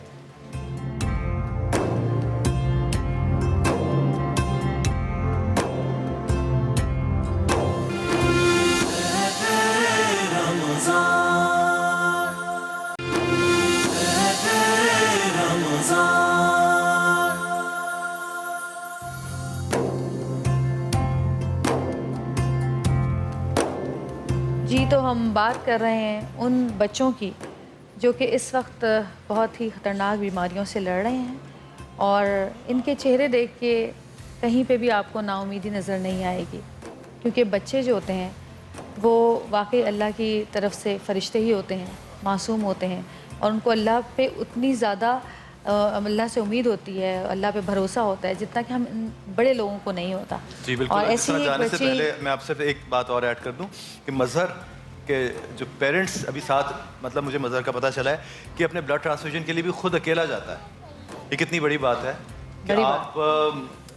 जी, तो हम बात कर रहे हैं उन बच्चों की जो कि इस वक्त बहुत ही ख़तरनाक बीमारियों से लड़ रहे हैं और इनके चेहरे देख के कहीं पे भी आपको नाउमीदी नज़र नहीं आएगी, क्योंकि बच्चे जो होते हैं वो वाकई अल्लाह की तरफ से फ़रिश्ते ही होते हैं, मासूम होते हैं और उनको अल्लाह पे उतनी ज़्यादा अल्लाह से उम्मीद होती है, अल्लाह पे भरोसा होता है जितना कि हम बड़े लोगों को नहीं होता। जी बिल्कुल। और ऐसे ही जाने से बच्चे पहले मैं आपसे एक बात और ऐड कर दूं कि मज़हर के जो पेरेंट्स अभी साथ, मतलब मुझे मज़हर का पता चला है कि अपने ब्लड ट्रांसफ्यूजन के लिए भी खुद अकेला जाता है। ये कितनी बड़ी बात है कि आप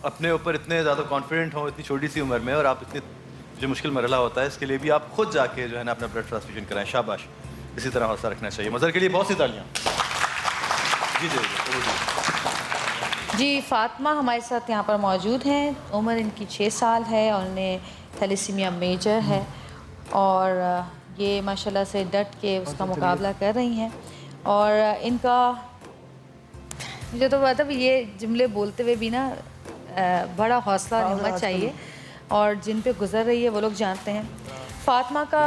अपने ऊपर इतने ज़्यादा कॉन्फिडेंट हो इतनी छोटी सी उम्र में, और आप इतने जो मुश्किल मरला होता है इसके लिए भी आप खुद जाके जो है ना अपना ब्लड ट्रांसफ्यूजन कराएं। शाबाश, इसी तरह हौसला रखना चाहिए। मज़हर के लिए बहुत सी तालियाँ। जी जी जी। फातिमा हमारे साथ यहाँ पर मौजूद हैं, उम्र इनकी 6 साल है और उन्हें थैलेसीमिया मेजर है और ये माशाल्लाह से डट के उसका मुकाबला कर रही हैं और इनका मुझे तो मतलब ये जुमले बोलते हुए भी ना बड़ा हौसला और हिम्मत चाहिए और जिन पे गुजर रही है वो लोग जानते हैं। फातिमा का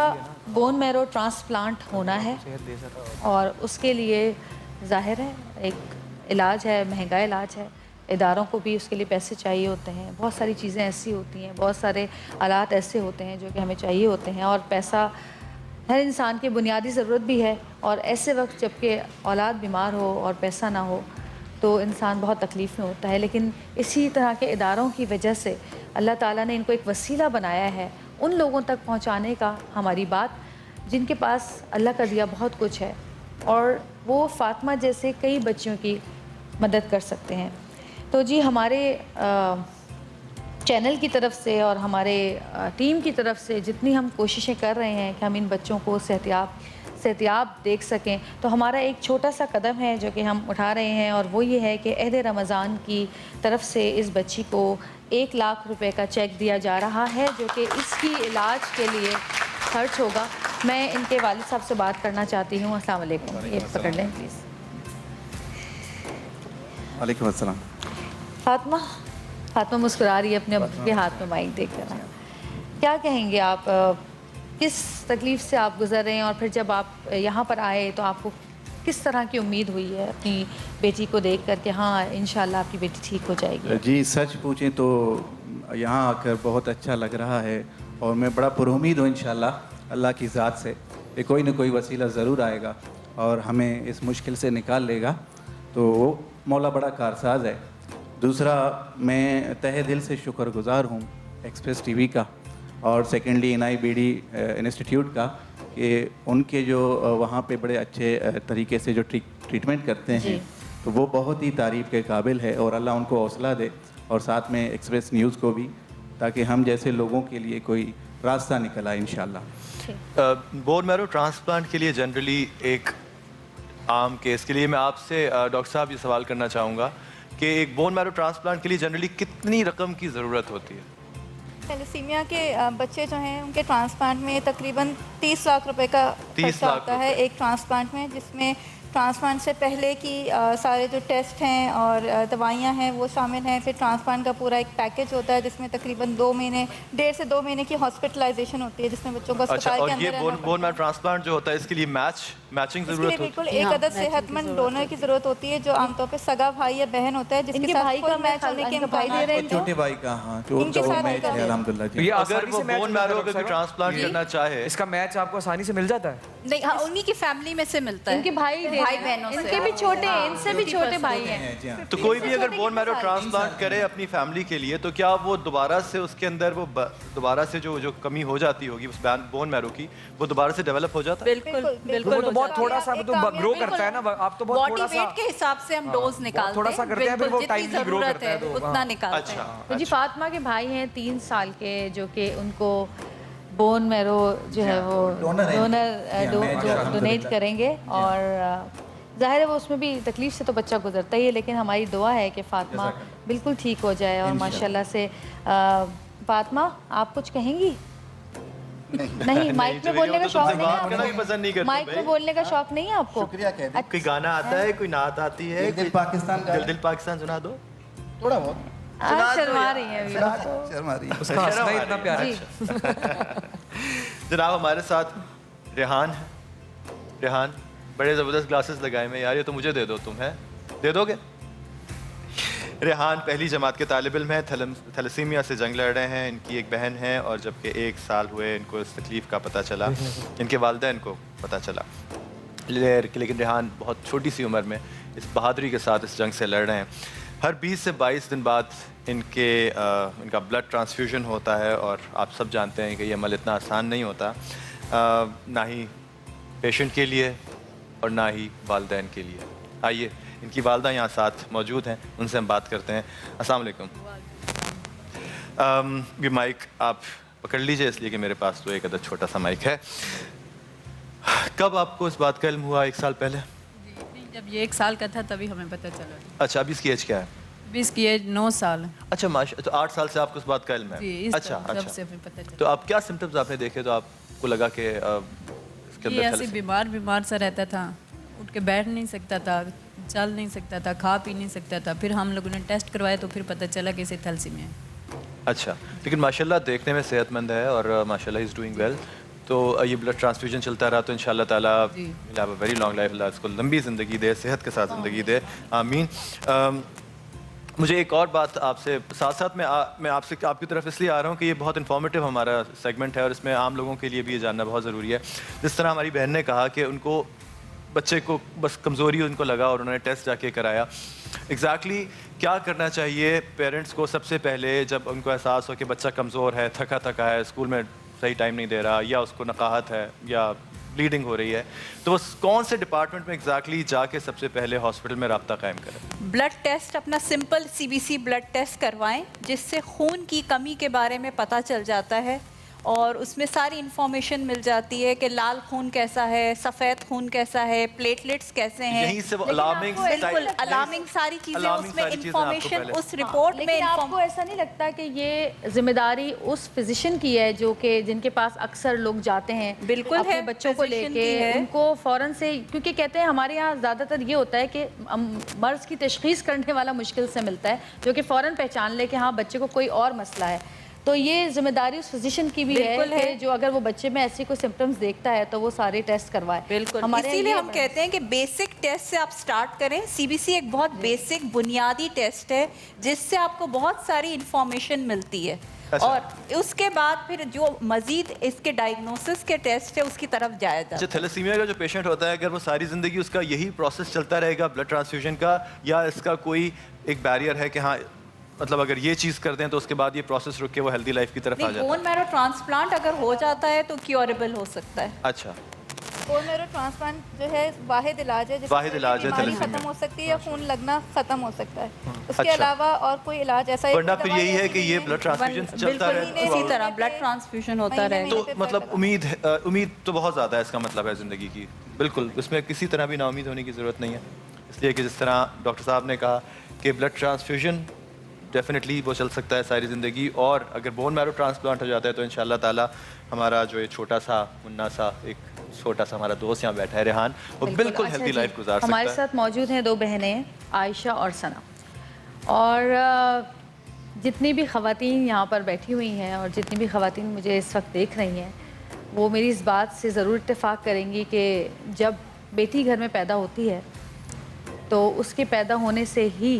बोन मैरो ट्रांसप्लांट होना है और उसके लिए ज़ाहिर है एक इलाज है, महंगा इलाज है, इदारों को भी उसके लिए पैसे चाहिए होते हैं, बहुत सारी चीज़ें ऐसी होती हैं, बहुत सारे आलात ऐसे होते हैं जो कि हमें चाहिए होते हैं और पैसा हर इंसान की बुनियादी ज़रूरत भी है और ऐसे वक्त जबकि औलाद बीमार हो और पैसा ना हो तो इंसान बहुत तकलीफ़ में होता है। लेकिन इसी तरह के इदारों की वजह से अल्लाह ताला ने इनको एक वसीला बनाया है उन लोगों तक पहुँचाने का, हमारी बात जिनके पास अल्लाह का दिया बहुत कुछ है और वो फातिमा जैसे कई बच्चों की मदद कर सकते हैं। तो जी हमारे चैनल की तरफ से और हमारे टीम की तरफ से जितनी हम कोशिशें कर रहे हैं कि हम इन बच्चों को सेहतियाब देख सकें, तो हमारा एक छोटा सा कदम है जो कि हम उठा रहे हैं और वो ये है कि अहद रमज़ान की तरफ से इस बच्ची को 1 लाख रुपए का चेक दिया जा रहा है जो कि इसकी इलाज के लिए खर्च होगा। मैं इनके वालिद साहब से बात करना चाहती हूँ। अस्सलाम वालेकुम, ये पकड़ लें प्लीज़। वालेकुम अस्सलाम। फातिमा, फातिमा मुस्कुरा रही है अपने अब्बू के हाथ में माइक देखकर। क्या कहेंगे आप, किस तकलीफ़ से आप गुजर रहे हैं और फिर जब आप यहाँ पर आए तो आपको किस तरह की उम्मीद हुई है अपनी बेटी को देख कर कि हाँ इंशाल्लाह आपकी बेटी ठीक हो जाएगी? जी सच पूछें तो यहाँ आकर बहुत अच्छा लग रहा है और मैं बड़ा पुरुमीद हूँ इंशाल्लाह अल्लाह की ज़ात से कि कोई ना कोई वसीला ज़रूर आएगा और हमें इस मुश्किल से निकाल लेगा। तो वो मौला बड़ा कारसाज है। दूसरा, मैं तहे दिल से शुक्रगुजार हूँ एक्सप्रेस टीवी का और सेकेंडली NIBD इंस्टीट्यूट का कि उनके जो वहाँ पे बड़े अच्छे तरीके से जो ट्रीटमेंट करते हैं तो वो बहुत ही तारीफ़ के काबिल है और अल्लाह उनको हौसला दे और साथ में एक्सप्रेस न्यूज़ को भी, ताकि हम जैसे लोगों के लिए कोई रास्ता निकल आए इंशाल्लाह। बोन मैरो ट्रांसप्लांट के लिए जनरली एक आम केस के लिए मैं आपसे डॉक्टर साहब ये सवाल करना चाहूँगा कि एक बोन मैरो ट्रांसप्लांट के लिए जनरली कितनी रकम की ज़रूरत होती है? थैलेसीमिया के बच्चे जो हैं उनके ट्रांसप्लांट में तकरीबन 30 लाख रुपए का खर्चा होता है एक ट्रांसप्लांट में, जिसमें ट्रांसप्लांट से पहले की सारे जो टेस्ट हैं और दवाइयाँ हैं वो शामिल हैं। फिर ट्रांसप्लांट का पूरा एक पैकेज होता है जिसमें तकरीबन 1.5 से 2 महीने की हॉस्पिटलाइजेशन होती है जिसमें बच्चों को अस्पताल के अंदर रहना। बोन मैरो ट्रांसप्लांट जो होता है इसके लिए मैचिंग जरूरत होती है? बिल्कुल एक अदद सेहतमंद डोनर की जरूरत होती है जो आमतौर पर सगा भाई या बहन होता है जिसके साथ भाई का मैच होने के भाई दे रहे हैं छोटे भाई का। हाँ, उनका वो मैच है अल्हम्दुलिल्लाह जी। अगर वो बोन मैरो का ट्रांसप्लांट करना चाहे इसका मैच आपको आसानी से मिल जाता है? नहीं, हाँ, उन्हीं की फैमिली में से मिलता है, इनके भाई बहनों से, इनके भी छोटे हैं, इनसे भी छोटे भाई हैं। तो कोई भी अगर बोन मैरो ट्रांसप्लांट करे अपनी फैमिली के लिए तो क्या वो दोबारा से उसके अंदर वो दोबारा से जो कमी हो जाती होगी उस बोन मैरो की वो दोबारा से डेवलप हो जाता है? बिल्कुल वो तो बहुत थोड़ा सा तो ग्रो करता है ना, आप तो बहुत थोड़ा सा वेट के हिसाब से हम डोज निकालते हैं, थोड़ा सा करते हैं फिर वो टाइम की ग्रो करता है उतना निकालते हैं। तो जी फातिमा के भाई हैं 3 साल के जो कि उनको बोन मैरो जो है वो डोनेट करेंगे और जाहिर है वो उसमें भी तकलीफ से तो बच्चा गुजरता ही है, लेकिन हमारी दुआ है कि फातिमा बिल्कुल ठीक हो जाए और माशाल्लाह से। फातिमा आप कुछ कहेंगी? नहीं, माइक में बोलने का शौक नहीं है आपको? माइक में बोलने का शौक नहीं है आपको? कोई गाना आता है, कोई नात आती है? दिल पाकिस्तान सुना दो थोड़ा बहुत। शर्मा रही है शर्मा रही है, उसका हंसना ही इतना प्यारा है। जनाब हमारे साथ रेहान है। रेहान बड़े ज़बरदस्त ग्लासेस लगाए में यार, ये तो मुझे दे दो, तुम है दे दोगे? रेहान पहली जमात के तालिब इल्म हैं, थैलेसीमिया से जंग लड़ रहे हैं। इनकी एक बहन है और जबकि 1 साल हुए इनको इस तकलीफ़ का पता चला, इनके वालिदैन को पता चला, लेकिन रेहान बहुत छोटी सी उम्र में इस बहादुरी के साथ इस जंग से लड़ रहे हैं। हर 20 से 22 दिन बाद इनका ब्लड ट्रांसफ्यूजन होता है और आप सब जानते हैं कि ये अमल इतना आसान नहीं होता, ना ही पेशेंट के लिए और ना ही वालिदैन के लिए। आइए इनकी वालदा यहाँ साथ मौजूद हैं, उनसे हम बात करते हैं। अस्सलाम वालेकुम। ये माइक आप पकड़ लीजिए इसलिए कि मेरे पास तो एक अदद छोटा सा माइक है। कब आपको इस बात का इल्म हुआ? 1 साल पहले? जब ये 1 साल का था तभी हमें पता चला। अच्छा, अभी इसकी एज क्या है? अभी इसकी एज 9 साल है। अच्छा माशा, तो 8 साल से आपको इस बात का इल्म है? अच्छा जब से हमें पता चला। तो आप क्या सिम्टम्स आपने देखे तो आपको लगा कि इसके ये अंदर ऐसे बीमार सा रहता था, उठ के बैठ नहीं सकता था, चल नहीं सकता था, खा पी नहीं सकता था। फिर हम लोगों ने टेस्ट करवाए तो फिर पता चला कि इसे थैलेसीमिया है। अच्छा, लेकिन माशाल्लाह देखने में सेहतमंद है और माशाल्लाह इज़ डूइंग वेल। तो ये ब्लड ट्रांसफ्यूजन चलता रहा तो इंशाल्लाह ताला will have a very long life. Allah इसको लंबी ज़िंदगी दे, सेहत के साथ ज़िंदगी दे, आमीन। मुझे एक और बात आपसे साथ मैं आपसे आपकी तरफ इसलिए आ रहा हूँ कि ये बहुत इन्फॉर्मेटिव हमारा सेगमेंट है और इसमें आम लोगों के लिए भी ये जानना बहुत ज़रूरी है। जिस तरह हमारी बहन ने कहा कि उनको बच्चे को बस कमज़ोरी उनको लगा और उन्होंने टेस्ट जाके कराया। एग्जैक्टली क्या करना चाहिए पेरेंट्स को सबसे पहले जब उनको एहसास हो कि बच्चा कमज़ोर है, थका है, स्कूल में सही टाइम नहीं दे रहा या उसको नकाहत है या ब्लीडिंग हो रही है, तो वो कौन से डिपार्टमेंट में एग्जैक्टली जाके सबसे पहले हॉस्पिटल में रब्ता कायम करें? ब्लड टेस्ट, अपना सिंपल CBC ब्लड टेस्ट करवाएं जिससे खून की कमी के बारे में पता चल जाता है और उसमें सारी इंफॉर्मेशन मिल जाती है कि लाल खून कैसा है, सफ़ेद खून कैसा है, प्लेटलेट्स कैसे हैं। यहीं से बिल्कुल अलार्मिंग सारी चीज़ें उसमें इंफॉर्मेशन उस रिपोर्ट में। लेकिन आपको ऐसा नहीं लगता कि ये जिम्मेदारी उस फिजिशियन की है जो कि जिनके पास अक्सर लोग जाते हैं? बिल्कुल अपने है, बच्चों को लेके उनको फ़ौरन से, क्योंकि कहते हैं हमारे यहाँ ज़्यादातर ये होता है कि मर्ज़ की तशख़ीस करने वाला मुश्किल से मिलता है, जो कि फ़ौरन पहचान ले कि हाँ बच्चे को कोई और मसला है। तो ये जिम्मेदारी उस फिजिशियन की भी है कि जो अगर वो बच्चे में ऐसे कोई सिम्टम्स देखता है तो वो सारे टेस्ट करवाए। बिल्कुल, इसीलिए हम कहते हैं कि बेसिक टेस्ट से आप स्टार्ट करें। सीबीसी एक बहुत बेसिक बुनियादी टेस्ट है जिससे आपको बहुत सारी इंफॉर्मेशन मिलती है। अच्छा। और उसके बाद फिर जो मजीद इसके डायग्नोसिस के टेस्ट है उसकी तरफ जाया जाता है। अच्छा, थैलेसीमिया का जो पेशेंट होता है, अगर वो सारी ज़िंदगी उसका यही प्रोसेस चलता रहेगा ब्लड ट्रांसफ्यूजन का, या इसका कोई एक बैरियर है कि हाँ मतलब अगर ये चीज़ कर दें तो उसके बाद ये प्रोसेस रुक के वो हेल्दी लाइफ की तरफ आ जाता है? बोन मैरो ट्रांसप्लांट अगर हो जाता है तो क्योरेबल हो सकता है। अच्छा, बोन मैरो ट्रांसप्लांट जो है वाहिद इलाज है वाहिद इलाज है, बीमारी खत्म हो सकती है या खून लगना खत्म हो सकता है। उसके अच्छा। अलावा और कोई इलाज ऐसा वरना फिर यही है कि ये ब्लड ट्रांसफ्यूजन चलता रहे। इसी तरह ब्लड ट्रांसफ्यूजन होता रहे। तो मतलब उम्मीद तो बहुत ज़्यादा है, इसका मतलब है ज़िंदगी की। बिल्कुल, इसमें किसी तरह भी नाउमीद होने की ज़रूरत नहीं है, इसलिए कि जिस तरह डॉक्टर साहब ने कहा कि ब्लड ट्रांसफ्यूजन डेफिनेटली वो चल सकता है सारी ज़िंदगी, और अगर बोन मैरो ट्रांसप्लांट हो जाता है तो इंशाल्लाह ताला हमारा जो ये छोटा सा मुन्ना सा एक छोटा सा हमारा दोस्त यहाँ बैठा है रेहान, वो बिल्कुल हेल्दी लाइफ गुजार सकता है। हमारे साथ मौजूद हैं दो बहनें, आयशा और सना, और जितनी भी ख़वातीन यहाँ पर बैठी हुई हैं और जितनी भी ख़वातीन मुझे इस वक्त देख रही हैं, वो मेरी इस बात से ज़रूर इत्तेफाक करेंगी कि जब बेटी घर में पैदा होती है तो उसके पैदा होने से ही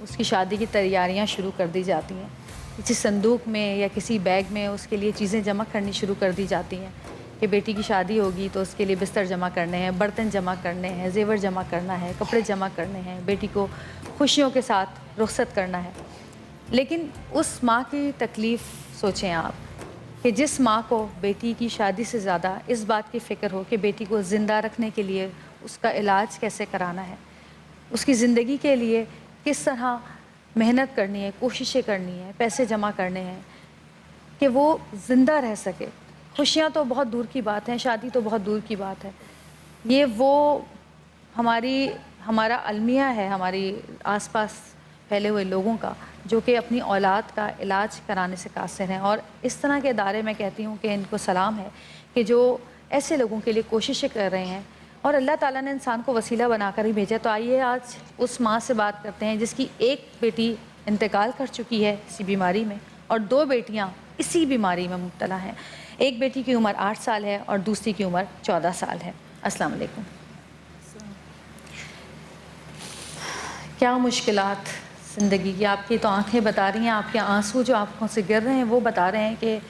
उसकी शादी की तैयारियां शुरू कर दी जाती हैं। किसी संदूक में या किसी बैग में उसके लिए चीज़ें जमा करनी शुरू कर दी जाती हैं कि बेटी की शादी होगी तो उसके लिए बिस्तर जमा करने हैं, बर्तन जमा करने हैं, जेवर जमा करना है, कपड़े जमा करने हैं, बेटी को खुशियों के साथ रुखसत करना है। लेकिन उस माँ की तकलीफ़ सोचें आप कि जिस माँ को बेटी की शादी से ज़्यादा इस बात की फ़िक्र हो कि बेटी को ज़िंदा रखने के लिए उसका इलाज कैसे कराना है, उसकी ज़िंदगी के लिए किस तरह मेहनत करनी है, कोशिशें करनी है, पैसे जमा करने हैं कि वो ज़िंदा रह सके। खुशियाँ तो बहुत दूर की बात हैं, शादी तो बहुत दूर की बात है। ये वो हमारा अलमिया है हमारी आसपास फैले हुए लोगों का, जो कि अपनी औलाद का इलाज कराने से कासिर हैं। और इस तरह के इदारे मैं कहती हूँ कि इनको सलाम है कि जो ऐसे लोगों के लिए कोशिशें कर रहे हैं, और अल्लाह ताला ने इंसान को वसीला बनाकर ही भेजा। तो आइए आज उस माँ से बात करते हैं जिसकी एक बेटी इंतकाल कर चुकी है इसी बीमारी में, और दो बेटियाँ इसी बीमारी में मुब्तला हैं। एक बेटी की उम्र 8 साल है और दूसरी की उम्र 14 साल है। अस्सलाम वालेकुम। क्या मुश्किलात ज़िंदगी की, आपकी तो आंखें बता रही हैं, आपके आंसू जो आंखों से गिर रहे हैं वो बता रहे हैं कि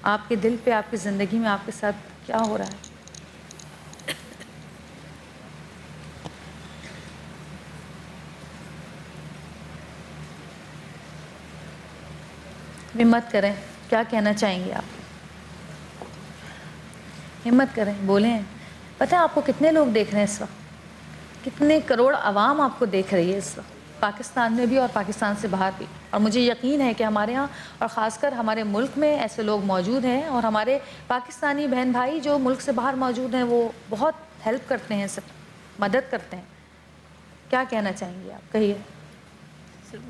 आपके दिल पे, आपकी ज़िंदगी में आपके साथ क्या हो रहा है। हिम्मत करें, क्या कहना चाहेंगे आप? हिम्मत करें, बोलें। पता है आपको कितने लोग देख रहे हैं इस वक्त, कितने करोड़ आवाम आपको देख रही है इस वक्त, पाकिस्तान में भी और पाकिस्तान से बाहर भी। और मुझे यकीन है कि हमारे यहाँ और ख़ासकर हमारे मुल्क में ऐसे लोग मौजूद हैं, और हमारे पाकिस्तानी बहन भाई जो मुल्क से बाहर मौजूद हैं वो बहुत हेल्प करते हैं, सब मदद करते हैं। क्या कहना चाहेंगे आप, कहिए।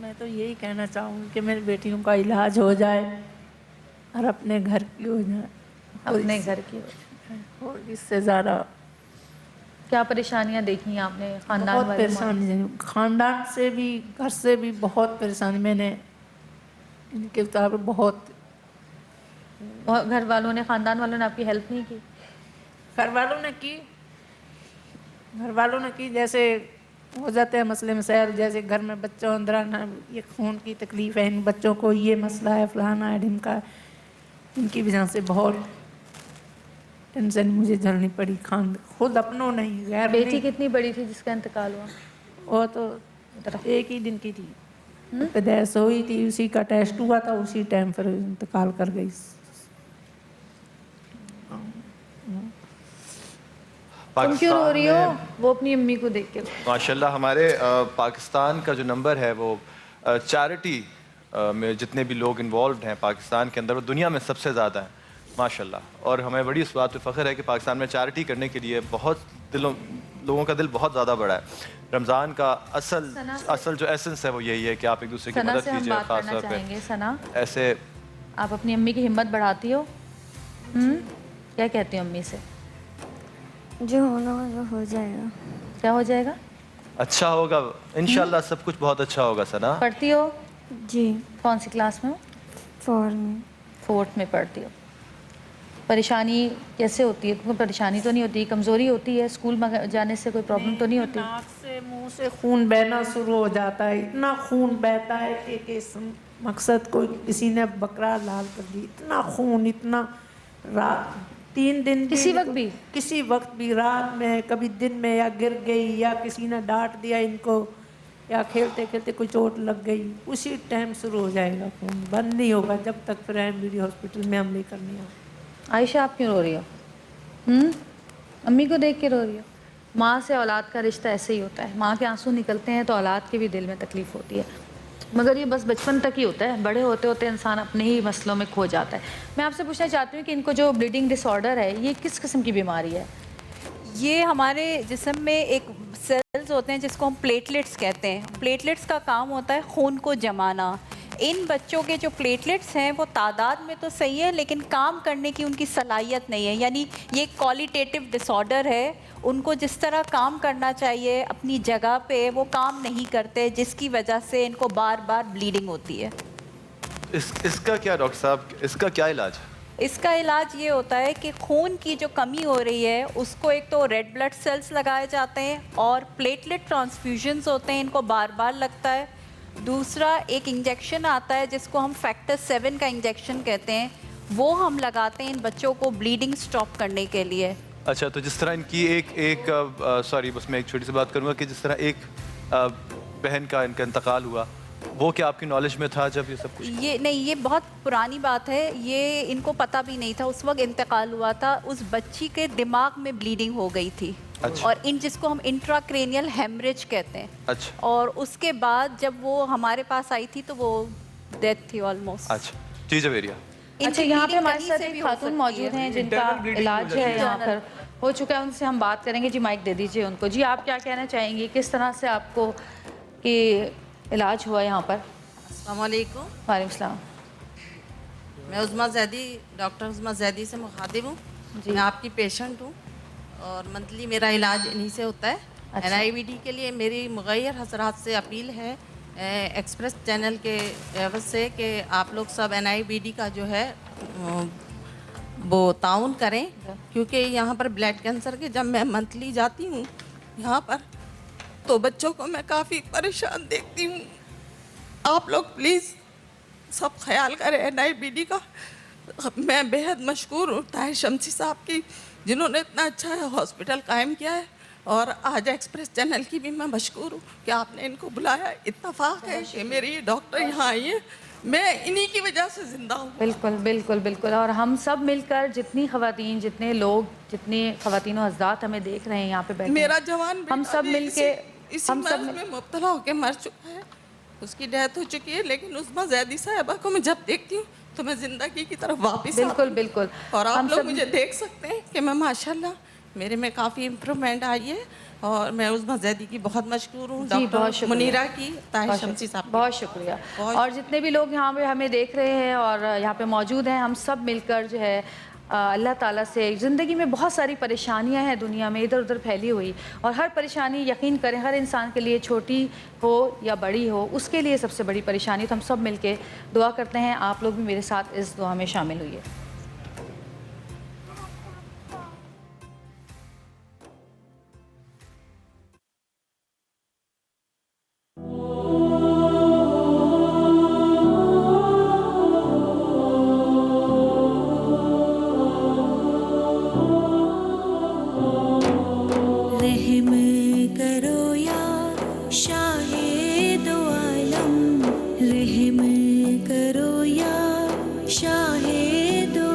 मैं तो यही कहना चाहूँगी कि मेरी बेटियों का इलाज हो जाए और अपने घर की हो जाए, अपने घर की, और इससे ज़्यादा क्या परेशानियां देखी आपने? खानदान बहुत वाले परेशानी, खानदान से भी, घर से भी बहुत परेशानी। मैंने इनके मुताबिक बहुत, घर वालों ने, खानदान वालों ने आपकी हेल्प नहीं की? घर वालों ने की जैसे हो जाते हैं मसले मसाइल, जैसे घर में बच्चों अंदर आना, ये खून की तकलीफ़ है, इन बच्चों को ये मसला है, फलाना है, ढिमका, इनकी वजह से बहुत टेंशन मुझे झेलनी पड़ी। खुद अपनों नहीं, गैर। बेटी कितनी बड़ी थी जिसका इंतकाल हुआ? वो तो एक ही दिन की थी, पैदाइश हुई थी, उसी का टेस्ट हुआ था, उसी टाइम फिर इंतकाल कर गई। तुम क्यों रो रही हो? वो अपनी अम्मी को देख के। माशाल्लाह हमारे पाकिस्तान का जो नंबर है वो चैरिटी में जितने भी लोग इन्वॉल्व हैं पाकिस्तान के अंदर, वो दुनिया में सबसे ज़्यादा हैं माशाल्लाह। और हमें बड़ी इस बात पे फ़ख्र है कि पाकिस्तान में चैरिटी करने के लिए लोगों का दिल बहुत ज़्यादा बड़ा है। रमज़ान का असल जो एसेंस है वो यही है कि आप एक दूसरे की मदद कीजिए। खास तौर पे सना, ऐसे आप अपनी अम्मी की हिम्मत बढ़ाती हो? क्या कहती हो अम्मी से? जो होना होगा हो जाएगा। क्या हो जाएगा? अच्छा होगा इंशाल्लाह, सब कुछ बहुत अच्छा होगा। सना, पढ़ती हो? जी। कौन सी क्लास में हो? 4th में पढ़ती हो। परेशानी कैसे होती है? तुमको परेशानी तो नहीं होती, कमज़ोरी होती है? स्कूल में जाने से कोई प्रॉब्लम तो नहीं होती? नाक से मुंह से खून बहना शुरू हो जाता है, इतना खून बहता है कि मकसद कोई किसी ने बकरा लाल कर दी, इतना खून, इतना रात 3 दिन किसी वक्त भी रात में, कभी दिन में, या गिर गई या किसी ने डांट दिया इनको, या खेलते खेलते कोई चोट लग गई, उसी टाइम शुरू हो जाएगा खून, बंद नहीं होगा जब तक फिर एमबीडी हॉस्पिटल में हम लेकर नहीं आए। आयशा, आप क्यों रो रही हो? अम्मी को देख के रो रही हो? माँ से औलाद का रिश्ता ऐसे ही होता है, माँ के आंसू निकलते हैं तो औलाद के भी दिल में तकलीफ़ होती है, मगर ये बस बचपन तक ही होता है, बड़े होते होते इंसान अपने ही मसलों में खो जाता है। मैं आपसे पूछना चाहती हूँ कि इनको जो ब्लीडिंग डिसऑर्डर है, ये किस किस्म की बीमारी है? ये हमारे जिस्म में एक सेल्स होते हैं जिसको हम प्लेटलेट्स कहते हैं। प्लेटलेट्स का काम होता है खून को जमाना। इन बच्चों के जो प्लेटलेट्स हैं वो तादाद में तो सही है, लेकिन काम करने की उनकी सलाहियत नहीं है, यानी ये क्वालिटेटिव डिसऑर्डर है। उनको जिस तरह काम करना चाहिए अपनी जगह पे वो काम नहीं करते, जिसकी वजह से इनको बार बार ब्लीडिंग होती है। इसका क्या डॉक्टर साहब, इसका क्या इलाज है? इसका इलाज ये होता है कि खून की जो कमी हो रही है उसको एक तो रेड ब्लड सेल्स लगाए जाते हैं और प्लेटलेट ट्रांसफ्यूजन्स होते हैं, इनको बार बार लगता है। दूसरा एक इंजेक्शन आता है जिसको हम फैक्टर 7 का इंजेक्शन कहते हैं, वो हम लगाते हैं इन बच्चों को ब्लीडिंग स्टॉप करने के लिए। अच्छा, तो जिस तरह इनकी सॉरी बस मैं एक छोटी सी बात करूँगा कि जिस तरह एक बहन का इनका इंतकाल हुआ, वो क्या आपकी नॉलेज में था जब ये सब कुछ? ये नहीं, ये बहुत पुरानी बात है, ये इनको पता भी नहीं था उस वक्त इंतकाल हुआ था। उस बच्ची के दिमाग में ब्लीडिंग हो गई थी। अच्छा। और जिसको हम इंट्राक्रेनियल हेमरेज कहते हैं। अच्छा। और उसके बाद जब वो हमारे पास आई थी तो वो डेथ थी ऑलमोस्ट। अच्छा जी जवेरिया। अच्छा, यहाँ पे हमारे साथ एक खातून मौजूद हैं जिनका इलाज है यहाँ पर हो चुका है, उनसे हम बात करेंगे। जी माइक दे दीजिए उनको। जी आप क्या कहना चाहेंगी, किस तरह से आपको कि इलाज हुआ यहाँ पर? अस्सलाम वालेकुम। वालेकुम सलाम। मैं उज़मा ज़ैदी, डॉक्टर उज़मा ज़ैदी से मुखातिब हूँ। मैं आपकी पेशेंट हूँ और मंथली मेरा इलाज इन्हीं से होता है। अच्छा। NIBD के लिए मेरी मुग़य्यर हज़रात से अपील है एक्सप्रेस चैनल के एवज से कि आप लोग सब NIBD का जो है वो ताउन करें, क्योंकि यहाँ पर ब्लड कैंसर के जब मैं मंथली जाती हूँ यहाँ पर तो बच्चों को मैं काफ़ी परेशान देखती हूँ। आप लोग प्लीज़ सब ख्याल करें NIBD का। मैं बेहद मशकूर हूँ ताहिर शमसी साहब की, जिन्होंने इतना अच्छा हॉस्पिटल कायम किया है, और आज एक्सप्रेस चैनल की भी मैं मशकूर हूँ कि आपने इनको बुलाया। इत्तफाक है कि मेरी डॉक्टर यहाँ आई है, मैं इन्हीं की वजह से जिंदा हूँ। बिल्कुल बिल्कुल बिल्कुल। और हम सब मिलकर, जितनी ख़वातीन, जितने लोग, जितनी ख़वातीन और हज़रात हमें देख रहे हैं यहाँ पे बैठे, मेरा जवान हम सब मिलके हम सब में मुब्तला होकर मर चुका है, उसकी डेथ हो चुकी है, लेकिन उज़मा ज़ैदी साहिबा को मैं जब देखती हूँ तो मैं जिंदगी की तरफ वापस बिल्कुल बिल्कुल। और आप लोग मुझे देख सकते हैं कि मैं माशाल्लाह मेरे में काफ़ी इम्प्रूवमेंट आई है, और मैं उज़मा ज़ैदी की बहुत मशकूर हूँ, डॉक्टर मुनीरा की, ताहिर शमसी साहब, बहुत शुक्रिया। और जितने भी लोग यहाँ पे हमें देख रहे हैं और यहाँ पे मौजूद हैं, हम सब मिलकर जो है अल्लाह ताला से, ज़िंदगी में बहुत सारी परेशानियां हैं दुनिया में इधर उधर फैली हुई, और हर परेशानी यकीन करें हर इंसान के लिए, छोटी हो या बड़ी हो, उसके लिए सबसे बड़ी परेशानी। तो हम सब मिलके दुआ करते हैं, आप लोग भी मेरे साथ इस दुआ में शामिल हुइए। रहम करो या शाहे दो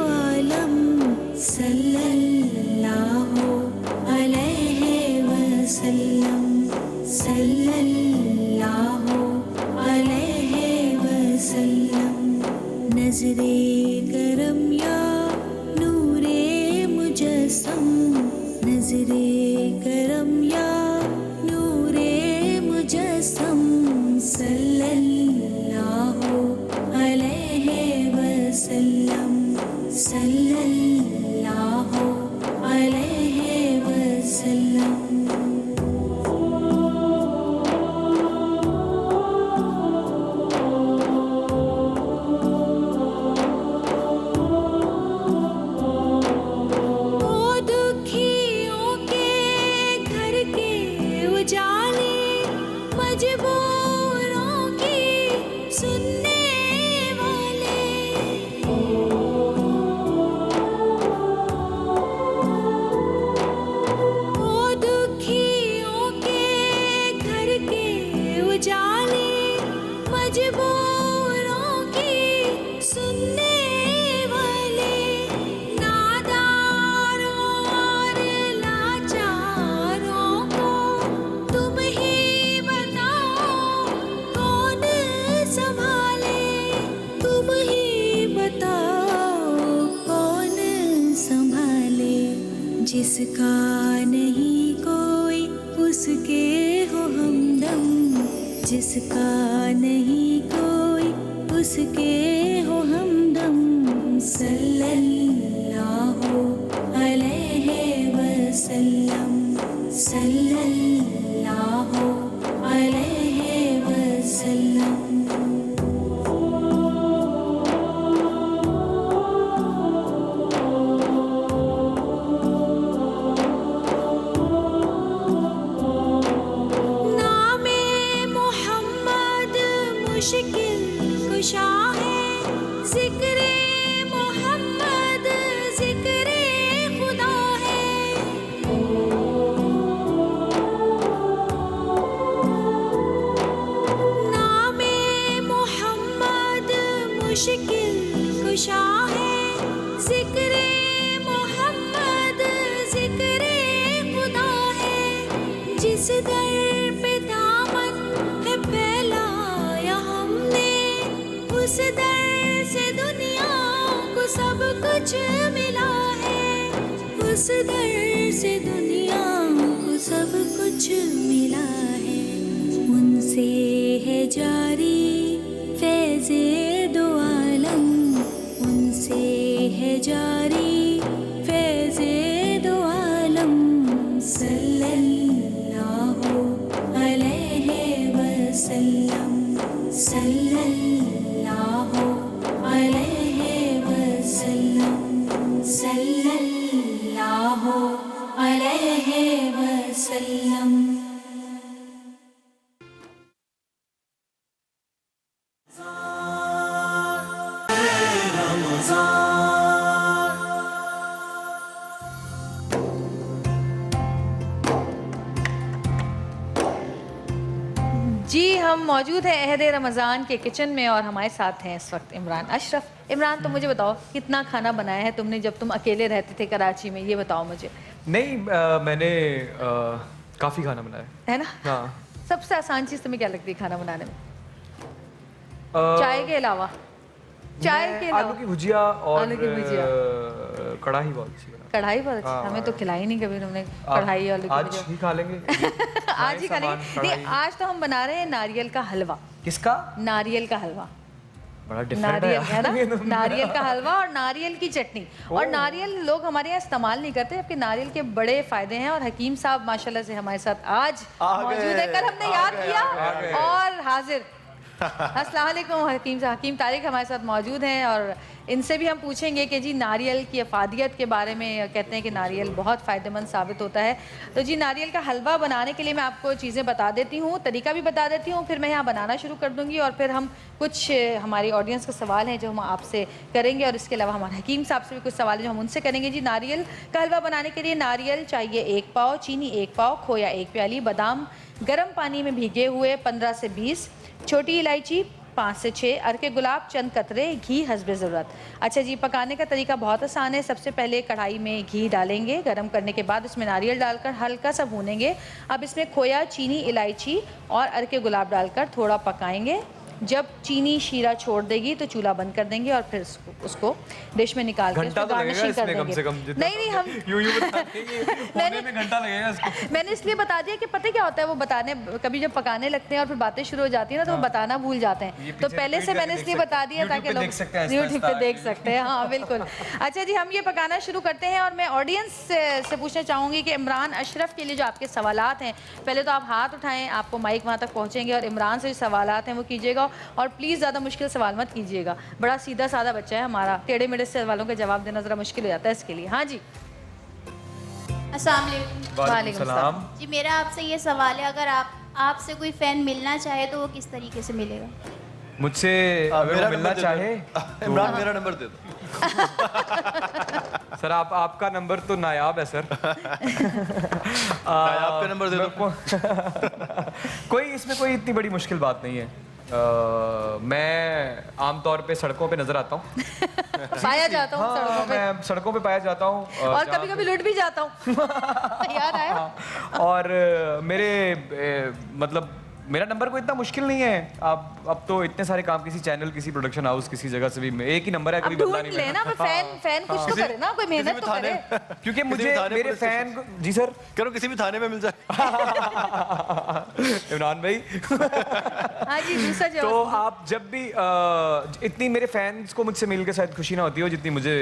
सल्लल्लाहु अलैहि वसल्लम। मजबूरों की सुनने वाले, ओ दुखियों के घर के उजाले, मजबूरों की सुनने वाले, नादारों और लाचारों को तुम ही जिसका नहीं कोई उसके हो हमदम, जिसका नहीं कोई उसके हो हमदम। सल्लल्लाहु अलैहि वसल्लम, सल्लल्लाहु अलैहि वसल्लम। मुश्किल कुशा है ज़िक्रे मोहम्मद, ज़िक्रे खुदा है। नामे मोहम्मद मुश्किल कुशा है, ज़िक्रे मोहम्मद, ज़िक्रे खुदा है। जिस दर पे दामन है फैला उस दर से दुनिया को सब कुछ मिला है, उस दर से दुनिया को सब कुछ मिला है। उनसे है जारी फैज़े दो आलम, उनसे है जारी फैज़े दो आलम। सल्लल्लाहु अलैहि वसल्लम, सल्लल्लाहु अलैहि वसल्लम, सल्लल्लाहु अलैहि वसल्लम। जी हम मौजूद हैं अहदे रमज़ान के किचन में और हमारे साथ हैं इस वक्त इमरान अशरफ। इमरान, तो मुझे बताओ कितना खाना बनाया है तुमने जब तुम अकेले रहते थे कराची में, ये बताओ मुझे। नहीं, मैंने काफ़ी खाना बनाया है ना। हाँ। सबसे आसान चीज़ तुम्हें क्या लगती है खाना बनाने में? चाय के अलावा? चाय के अलावा आलू की भुजिया और आलू की भुजिया, कढ़ाई बहुत अच्छी बना। कढ़ाई बहुत अच्छी। हमें तो खिलाई नहीं कभी तुमने कढ़ाई आलू की आज भुजिया। ही खा लेंगे। आज ही खा लेंगे। नहीं, आज तो हम बना रहे हैं नारियल का हलवा। किसका? नारियल का हलवा। बड़ा डिफरेंट नारियल है ना, है नारियल का हलवा और नारियल की चटनी। और नारियल लोग हमारे यहाँ इस्तेमाल नहीं करते, जबकि नारियल के बड़े फायदे हैं। और हकीम साहब माशाल्लाह से हमारे साथ आज मौजूद है। कल हमने याद किया और हाजिर। अस्सलाम वालेकुम हकीम साहब। हकीम तारिक हमारे साथ मौजूद हैं और इनसे भी हम पूछेंगे कि जी नारियल की अफादियत के बारे में। कहते हैं कि नारियल बहुत फ़ायदेमंद साबित होता है। तो जी नारियल का हलवा बनाने के लिए मैं आपको चीज़ें बता देती हूँ, तरीका भी बता देती हूँ, फिर मैं यहाँ बनाना शुरू कर दूँगी और फिर हम कुछ हमारी ऑडियंस के सवाल हैं जो हम आपसे करेंगे और इसके अलावा हमारे हकीम साहब से भी कुछ सवाल हैं जो हम उनसे करेंगे। जी नारियल का हलवा बनाने के लिए नारियल चाहिए 1 पाव, चीनी 1 पाव, खोया 1 प्याली, बादाम गर्म पानी में भीगे हुए 15 से 20, छोटी इलायची 5 से 6, अरके गुलाब चंद कतरे, घी हस्बे ज़रूरत। अच्छा जी, पकाने का तरीका बहुत आसान है। सबसे पहले कढ़ाई में घी डालेंगे, गरम करने के बाद उसमें नारियल डालकर हल्का सा भूनेंगे। अब इसमें खोया, चीनी, इलायची और अरके गुलाब डालकर थोड़ा पकाएंगे जब चीनी शीरा छोड़ देगी तो चूल्हा बंद कर देंगे और फिर उसको डिश में निकाल के उसको गार्निशिंग कर देंगे। नहीं हम मैंने इसलिए बता दिया कि पता क्या होता है, वो बताने कभी जब पकाने लगते हैं और फिर बातें शुरू हो जाती है ना, तो वो बताना भूल जाते हैं, तो पहले से मैंने इसलिए बता दिया ताकि लोग यूट्यूब पे देख सकते हैं। हाँ बिल्कुल। अच्छा जी, हम ये पकाना शुरू करते हैं और मैं ऑडियंस से पूछना चाहूँगी कि इमरान अशरफ के लिए जो आपके सवालात हैं, पहले तो आप हाथ उठाएं, आपको माइक वहाँ तक पहुँचेंगे और इमरान से जो सवालात हैं वो कीजिएगा और प्लीज़ ज़्यादा मुश्किल सवाल मत कीजिएगा। बड़ा सीधा साधा बच्चा है हमारा, टेढ़े मेढ़े सवालों के जवाब देना ज़रा मुश्किल हो जाता है इसके लिए। हाँ जी, अस्सलाम वालेकुम सलाम। जी, मेरा आपसे ये सवाल है, अगर आपसे कोई फ़ैन मिलना चाहे तो वो किस तरीके से मिलेगा? मुझसे अगर वो मिलना चाहे इमरान मेरा नंबर दे दो। सर आपका नंबर तो नायाब है सर। नायाब का नंबर दे दो। कोई इसमें कोई इतनी बड़ी मुश्किल बात नहीं है। मैं आमतौर पे सड़कों पे नजर आता हूँ। पाया जाता हूँ सड़कों पे। मैं सड़कों पे पाया जाता हूँ और कभी कभी लुट भी जाता हूँ। याद आया? और मेरे मतलब मेरा नंबर कोई इतना मुश्किल नहीं है। आप अब तो इतने सारे काम, किसी चैनल, किसी प्रोडक्शन हाउस, किसी जगह से भी एक ही नंबर है, कभी बदला नहीं लेना। फैन कुछ तो करे ना, कोई मेहनत तो करे। क्योंकि मुझे मेरे फैन को, जी सर, करो किसी भी थाने में मिल जाए। इमरान भाई। हाँ जी, दूसरा जवाब। तो आप जब भी इतनी मेरे फैंस को मुझसे मिलकर शायद खुशी ना होती हो जितनी मुझे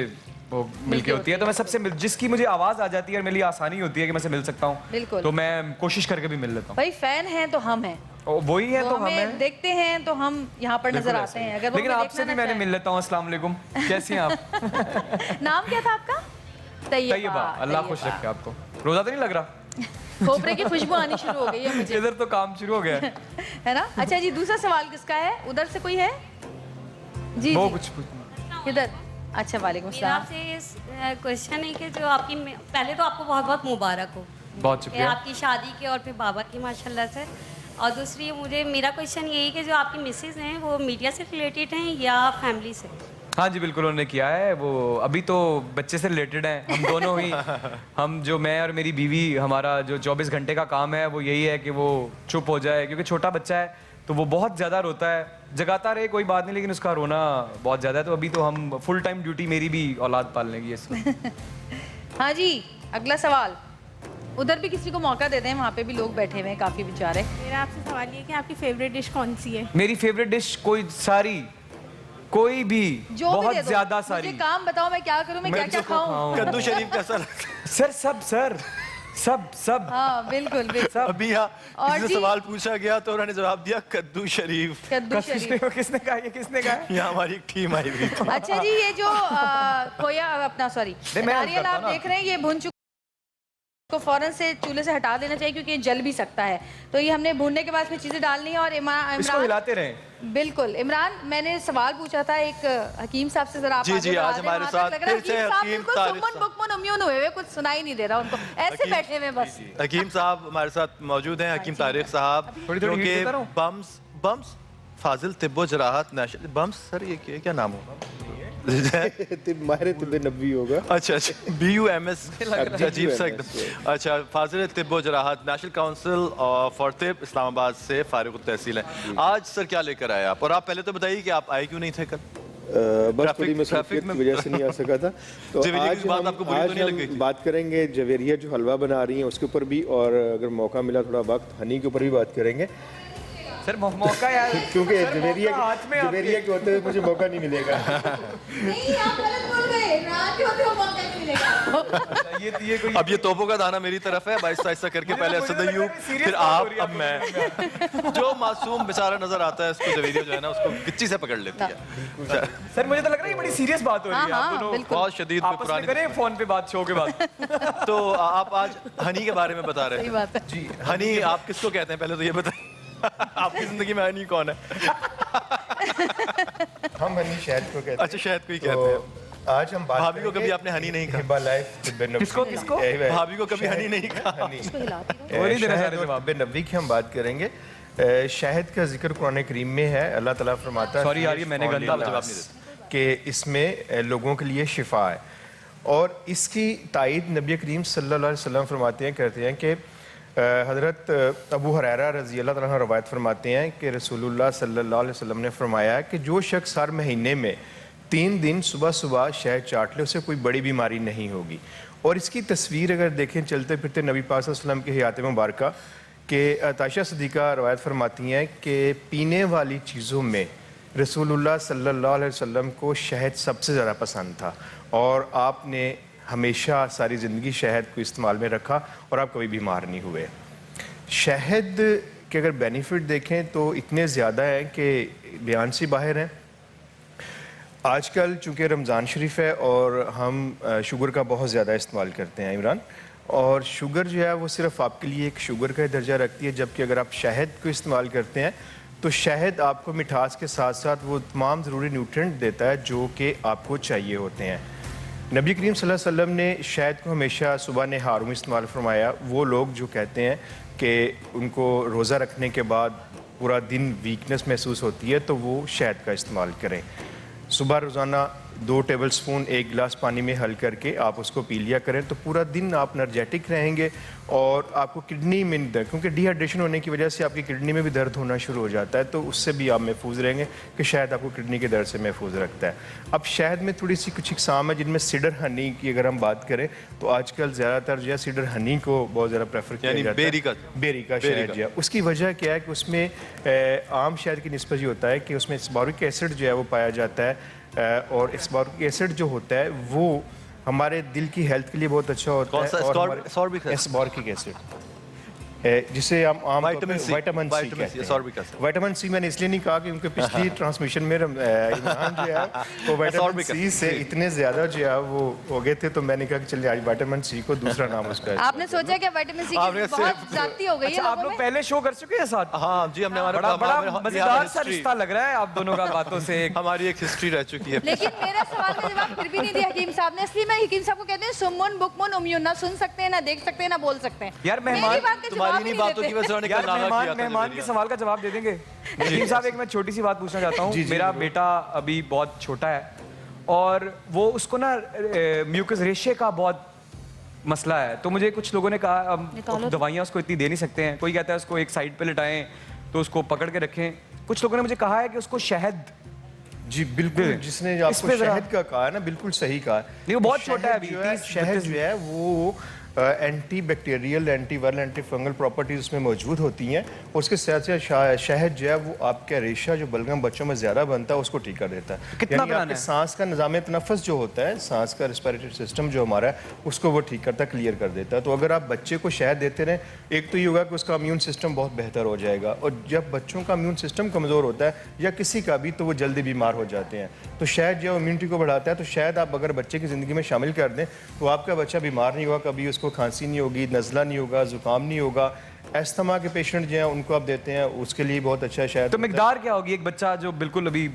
वो मिलके होती है, तो मैं सबसे जिसकी मुझे आवाज आ जाती है और मेरे लिए आसानी होती है कि मैं से मिल सकता हूँ, तो मैं कोशिश करके भी मिल लेता हूँ। भाई फैन है तो हम हैं, वही है तो हमें देखते हैं तो हम यहाँ पर नजर आते हैं। अगर लेकिन आपसे भी मैंने मिल लेता हूँ। अस्सलाम वालेकुम, कैसी हैं आप? नाम क्या था आपका? तैयबा। अल्लाह खुश रखे आपको। रोजा तो नहीं लग रहा? खोपरे की खुशबू आनी शुरू हो गई है मुझे। इधर तो काम शुरू हो गया है ना। अच्छा जी, दूसरा सवाल किसका है? उधर से कोई है? जी वो जी। कुछ किधर? अच्छा, वालेकुम सलाम। आपसे ये क्वेश्चन है कि जो आपकी, पहले तो आपको बहुत बहुत मुबारक हो, बहुत शुक्रिया आपकी शादी के और फिर बाबा की माशाल्लाह से। और दूसरी मेरा क्वेश्चन यही कि जो आपकी मिसेज हैं वो मीडिया से रिलेटेड हैं या फैमिली से? हाँ जी बिल्कुल, उन्होंने किया है। वो अभी तो बच्चे से रिलेटेड हैं, हम दोनों ही। मैं और मेरी बीवी, हमारा जो 24 घंटे का काम है वो यही है कि वो चुप हो जाए, क्योंकि छोटा बच्चा है तो वो बहुत ज़्यादा रोता है। जगाता रहे कोई बात नहीं, लेकिन उसका रोना बहुत ज़्यादा है। तो अभी तो हम फुल टाइम ड्यूटी मेरी भी औलाद पालने की इसमें। हाँ जी, अगला सवाल। उधर भी किसी को मौका देते हैं, वहाँ पे भी लोग बैठे हुए हैं काफ़ी बेचारे। मेरा आपसे सवाल ये कि आपकी फेवरेट डिश कौन सी है? मेरी फेवरेट डिश कोई भी जो बहुत भी ज्यादा सारी। मुझे काम बताओ, मैं क्या करूँ, मैं क्या क्या खाऊं? कद्दू शरीफ कैसा लगता है? सर सब। हाँ बिल्कुल बिल्कुल। अभी यहाँ सवाल पूछा गया तो उन्होंने जवाब दिया कद्दू शरीफ। कद्दू शरीफ किसने कहा? ये किसने कहा? यहाँ हमारी एक टीम आई हुई। अच्छा जी, ये जो खोया अपना, सॉरी, नारियल आप देख रहे हैं, ये भुन को फौरन से चूल्हे से हटा देना चाहिए क्योंकि ये जल भी सकता है। तो ये हमने भूनने के बाद फिर चीजें डालनी है और इसको हिलाते रहें। बिल्कुल। इमरान, मैंने सवाल पूछा था एक हकीम साहब से, जरा आप जी आज हमारे साथ फिर से हकीम कुछ सुनाई नहीं दे रहा उनको, ऐसे बैठे हुए बस। हकीम साहब हमारे साथ मौजूद हैं, हकीम तारिक साहब, क्योंकि बम्स फाजिल तिब्बो जराहत नेशनल बम्स। सर ये क्या नाम होगा? माहिर तिब्ब नबी होगा। अच्छा BUMS, अजीब सा एकदम। अच्छा, फाजिल तिब्बो जराहत नेशनल काउंसिल फॉर तिब इस्लामाबाद से फारिग तहसील है। आज सर क्या लेकर आए आप? और आप पहले तो बताइए कि आप आए क्यों नहीं थे कल? बस थोड़ी मसरूफियत की वजह से नहीं आ सका था। तो आज हम बात करेंगे जवेरिया जो हलवा बना रही हैं उसके ऊपर भी, और अगर मौका मिला थोड़ा वक्त हनी के ऊपर भी बात करेंगे। सर मौका यार, क्योंकि जवेरिया के होते हुए मुझे मौका नहीं मिलेगा। नहीं, आप गलत बोल गए, रात के होते हुए मौका नहीं मिलेगा। अब ये तोपों का दाना मेरी तरफ है, आहिस्ता आहिस्ता करके पहले असदयू, फिर आप, अब मैं। जो मासूम बेचारा नजर आता है उसको जवेरिया जो है ना उसको गिच्ची से पकड़ लेती है। सर मुझे तो लग रहा है ये बड़ी सीरियस बात हो रही है। आप दोनों बहुत शदीद पुरानी करें फोन पे बात, शो के बाद। तो आप आज हनी के बारे में बता रहे हैं। जी, हनी आप किसको कहते हैं पहले तो ये बताइए। आपकी जिंदगी में हनी कौन है? हम हनी शहद को कहते हैं। अच्छा, शहद को ही कहते हैं। आज हम बात भाभी को कभी आपने हनी नहीं कहा? किसको? भाभी को कभी हनी नहीं कहा? नबी की हम बात करेंगे। शहद का जिक्र कुरान करीम में है। अल्लाह ताला फरमाता है, सॉरी यार, ये मैंने गंदा जवाब नहीं दिया, कि इसमें लोगों के लिए शिफा है। और इसकी तायीद नबी करीम सल्लल्लाहु अलैहि वसल्लम फरमाते हैं, कहते हैं कि हज़रत अबू हुरैरा रज़ी अल्लाह तआला अन्हु रवायत फरमाते हैं कि रसूलुल्लाह सल्लल्लाहु अलैहि वसल्लम ने फरमाया कि जो शख्स हर महीने में 3 दिन सुबह सुबह शहद चाट ले उसे कोई बड़ी बीमारी नहीं होगी। और इसकी तस्वीर अगर देखें चलते फिरते नबी पाक सल्लल्लाहु अलैहि वसल्लम की हयात मुबारक के ताशा सदीक़ा रवायत फरमाती हैं कि पीने वाली चीज़ों में रसूलुल्लाह सल्लल्लाहु अलैहि वसल्लम को शहद सबसे ज़्यादा पसंद था और आपने हमेशा सारी ज़िंदगी शहद को इस्तेमाल में रखा और आप कभी बीमार नहीं हुए। शहद के अगर बेनिफिट देखें तो इतने ज़्यादा हैं कि बयान से बाहर हैं। आजकल चूँकि रमज़ान शरीफ है और हम शुगर का बहुत ज़्यादा इस्तेमाल करते हैं इमरान, और शुगर जो है वो सिर्फ आपके लिए एक शुगर का दर्जा रखती है, जबकि अगर आप शहद को इस्तेमाल करते हैं तो शहद आपको मिठास के साथ साथ वो तमाम ज़रूरी न्यूट्रिएंट देता है जो कि आपको चाहिए होते हैं। नबी करीम सल्लल्लाहु अलैहि वसल्लम ने शहद को हमेशा सुबह नहार में इस्तेमाल फरमाया। वो लोग जो कहते हैं कि उनको रोज़ा रखने के बाद पूरा दिन वीकनेस महसूस होती है तो वो शहद का इस्तेमाल करें। सुबह रोज़ाना 2 टेबल स्पून 1 गिलास पानी में हल करके आप उसको पी लिया करें तो पूरा दिन आप एनर्जेटिक रहेंगे और आपको किडनी में दर्द, क्योंकि डिहाइड्रेशन होने की वजह से आपकी किडनी में भी दर्द होना शुरू हो जाता है, तो उससे भी आप महफूज रहेंगे कि शहद आपको किडनी के दर्द से महफूज रखता है। अब शहद में थोड़ी सी कुछ इकसाम है जिनमें सीडर हनी की अगर हम बात करें तो आजकल ज़्यादातर जो है सीडर हनी को बहुत ज़्यादा प्रेफर किया जाता है। बेरी का शहद जो है, उसकी वजह क्या है कि उसमें आम शहद की निस्बत ये होता है कि उसमें एस्बारिक एसिड जो है वो पाया जाता है और एस्बारिक एसिड जो होता है वो हमारे दिल की हेल्थ के लिए बहुत अच्छा होता है। और एस्बारिक एसिड जिसे हम आम विटामिन सी कहते हैं। विटामिन सी मैंने इसलिए नहीं कहा कि उनके पिछली ट्रांसमिशन में इमरान जो है वो विटामिन सी से इतने ज़्यादा जो है वो हो गए थे, तो मैंने कहा कि चलिए आज विटामिन सी को दूसरा नाम उसका। आपने सोचा कि विटामिन सी की बहुत ज्यादती हो गई है। आप लोग पहले शो कर चुके हैं साथ? हाँ जी, हमने बड़ा मजेदार सा रिश्ता लग रहा है आप दोनों का बातों से। हमारी एक हिस्ट्री रह चुकी है। लेकिन मेरा सवाल का जवाब फिर भी नहीं दिया हकीम साहब ने, इसलिए मैं हकीम साहब को कहते हैं सुमुन बुकमुन उम्यून, ना सुन सकते हैं, ना देख सकते हैं, ना बोल सकते हैं। यार मेहमान के सवाल का जवाब दे देंगे। हकीम साहब एक मैं छोटी सी बात पूछना चाहता हूँ। मेरा बेटा अभी बहुत छोटा है और वो उसको ना म्यूकस रेशे का बहुत मसला है, तो मुझे कुछ लोगों ने कहा दवाइयाँ उसको इतनी दे नहीं सकते हैं। कोई कहता है उसको एक साइड पे लिटाएं तो उसको पकड़ के रखें। कुछ लोगों ने मुझे कहा है कि उसको शहद। जी बिल्कुल, जिसने आपको शहद का कहा है ना बिल्कुल सही कहा। नहीं वो बहुत छोटा है अभी। शहद जो है वो anti bacterial, anti viral, anti fungal properties उसमें मौजूद होती हैं और उसके साथ साथ शहद जो है वो आपका रेशा जो बलगम बच्चों में ज़्यादा बनता है उसको ठीक कर देता है। कितना आपके सांस का निज़ाम तनफ़्फ़ुस जो होता है, सांस का रेस्पिरेटरी सिस्टम जो हमारा है उसको वो ठीक करता है, क्लियर कर देता है। तो अगर आप बच्चे को शहद देते रहें, एक तो ये होगा कि उसका इम्यून सिस्टम बहुत बेहतर हो जाएगा, और जब बच्चों का इम्यून सिस्टम कमज़ोर होता है या किसी का भी तो वो जल्दी बीमार हो जाते हैं। तो शहद जो इम्यूनिटी को बढ़ाता है, तो शहद आप अगर बच्चे की ज़िंदगी में शामिल कर दें तो आपका बच्चा बीमार नहीं होगा, कभी उसको खांसी नहीं होगी, नज़ला नहीं होगा, जुकाम नहीं होगा। एस्थमा के पेशेंट जो हैं उनको आप देते हैं, उसके लिए बहुत अच्छा है शहद। तो मिकदार क्या होगी? एक बच्चा जो बिल्कुल अभी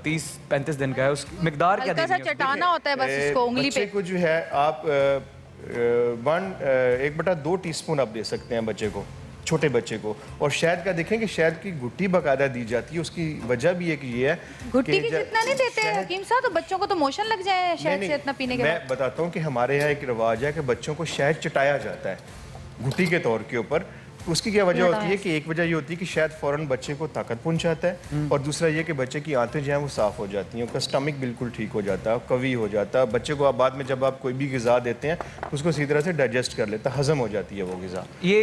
30-35 दिन का है उसकी मिकदार क्या देनी है? हल्का सा चटाना होता है बस इसको उंगली पे। बच्चे को जो है आप 1/2 टीस्पून आप दे सकते हैं बच्चे को, छोटे बच्चे को। और शहद का देखें कि शहद की गुट्टी बाकायदा दी जाती है। उसकी वजह भी एक ये है, गुट्टी की जितना नहीं देते हैं हकीम साहब, तो बच्चों को तो मोशन लग जाए शहद से इतना पीने के बाद। मैं बताता हूँ कि हमारे यहाँ एक रिवाज है कि बच्चों को शहद चटाया जाता है गुट्टी के तौर के ऊपर। उसकी क्या वजह होती है कि एक वजह ये होती है कि शायद फ़ौरन बच्चे को ताकत पहुंचाता है, और दूसरा ये कि बच्चे की आंतें जो हैं वो साफ़ हो जाती हैं, उसका स्टमक बिल्कुल ठीक हो जाता है, कवी हो जाता है। बच्चे को आप बाद में जब आप कोई भी ग़िज़ा देते हैं उसको इसी तरह से डाइजेस्ट कर लेता है, हज़म हो जाती है वो ग़िज़ा। ये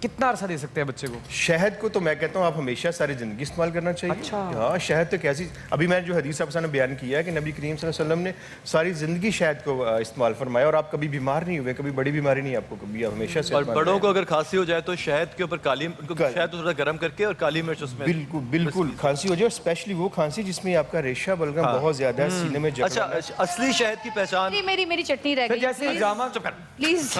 कितना अरसा दे सकते हैं बच्चे को? शहद को तो मैं कहता हूँ आप हमेशा सारी ज़िंदगी इस्तेमाल करना चाहिए। अच्छा। हाँ, शहद तो कैसी, अभी मैंने जो हदीस आपसे ने बयान किया है कि नबी करीम सल्लल्लाहु अलैहि वसल्लम ने सारी ज़िंदगी शहद को इस्तेमाल फरमाया और आप कभी बीमार नहीं हुए, कभी बड़ी बीमारी नहीं आपको कभी, हमेशा से। और बड़ों को अगर खांसी हो जाए तो शहद के ऊपर काली, उनको शहद थोड़ा गर्म करके और काली मिर्च उसमें। बिल्कुल बिल्कुल खांसी हो जाए, स्पेशली वो खांसी जिसमें आपका रेशा बलगम बहुत ज्यादा है, सीने में अच्छा, असली शहद की पहचान। मेरी चटनी रह गई प्लीज।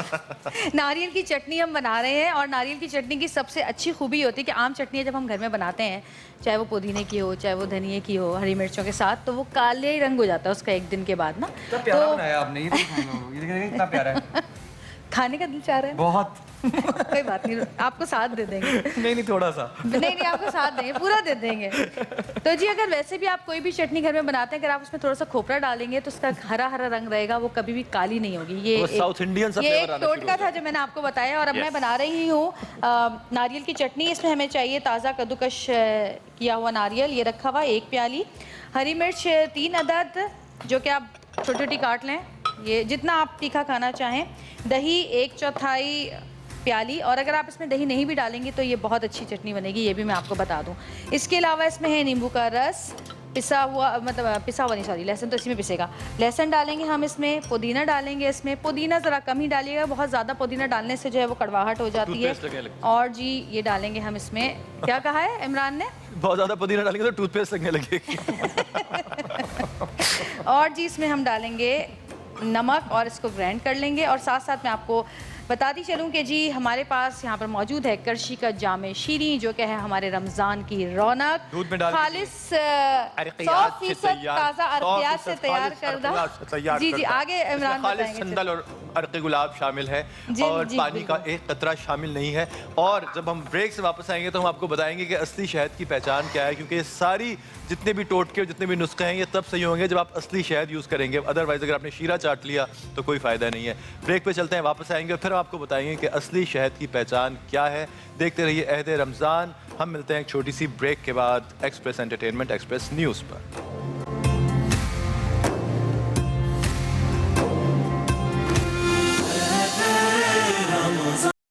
नारियल की चटनी हम बना रहे हैं, और नारियल की चटनी की सबसे अच्छी खूबी होती है कि आम चटनियाँ जब हम घर में बनाते हैं, चाहे वो पुदीने की हो, चाहे वो धनिए की हो, हरी मिर्चों के साथ, तो वो काले रंग हो जाता है उसका एक दिन के बाद ना। तो प्यारा बनाया आपने, ये कितना प्यारा है। खाने का दिल चाह रहा है बहुत। कोई बात नहीं, आपको साथ दे देंगे। नहीं थोड़ा सा। नहीं आपको साथ देंगे, पूरा दे देंगे। तो जी अगर वैसे भी आप कोई भी चटनी घर में बनाते हैं, अगर आप उसमें थोड़ा सा खोपरा डालेंगे तो उसका हरा हरा रंग रहेगा, वो कभी भी काली नहीं होगी। ये साउथ इंडियन सा ये फ्लेवर एक टोटका था जो मैंने आपको बताया। और अब मैं बना रही हूँ नारियल की चटनी। इसमें हमें चाहिए ताज़ा कद्दूकश किया हुआ नारियल, ये रखा हुआ 1 प्याली, हरी मिर्च 3 अदद जो कि आप छोटी छोटी काट लें, ये जितना आप तीखा खाना चाहें, दही 1/4 प्याली, और अगर आप इसमें दही नहीं भी डालेंगे तो ये बहुत अच्छी चटनी बनेगी, ये भी मैं आपको बता दूं। इसके अलावा इसमें है नींबू का रस, पिसा हुआ नहीं, सॉरी, लहसुन तो इसी में पिसेगा, लहसुन डालेंगे हम इसमें, पुदीना डालेंगे इसमें, पुदीना ज़रा कम ही डालिएगा, बहुत ज़्यादा पुदीना डालने से जो है वो कड़वाहट हो जाती है। और जी ये डालेंगे हम इसमें, क्या कहा है इमरान ने? बहुत ज़्यादा पुदीना डालेंगे तो टूथपेस्ट लगने लगेगी। और जी इसमें हम डालेंगे नमक और इसको ग्राइंड कर लेंगे। और साथ साथ मैं आपको बताती चलूं कि जी हमारे पास यहाँ पर मौजूद है करशी का जामे शीरी, जो कि है हमारे रमज़ान की रौनक, खालिस 100% ताज़ा अरकियात से तैयार करदा। जी आगे इमरान बताएंगे। संदल और अर्क़े गुलाब शामिल है और पानी का एक कतरा शामिल नहीं है। और जब हम ब्रेक से वापस आएंगे तो हम आपको बताएंगे कि असली शहद की पहचान क्या है, क्योंकि ये सारी जितने भी टोटके और जितने भी नुस्खे हैं ये तब सही होंगे जब आप असली शहद यूज़ करेंगे, अदरवाइज अगर आपने शीरा चाट लिया तो कोई फ़ायदा नहीं है। ब्रेक पे चलते हैं, वापस आएंगे फिर आपको बताएंगे कि असली शहद की पहचान क्या है। देखते रहिए अहद रमज़ान। हम मिलते हैं एक छोटी सी ब्रेक के बाद एक्सप्रेस एंटरटेनमेंट एक्सप्रेस न्यूज़ पर।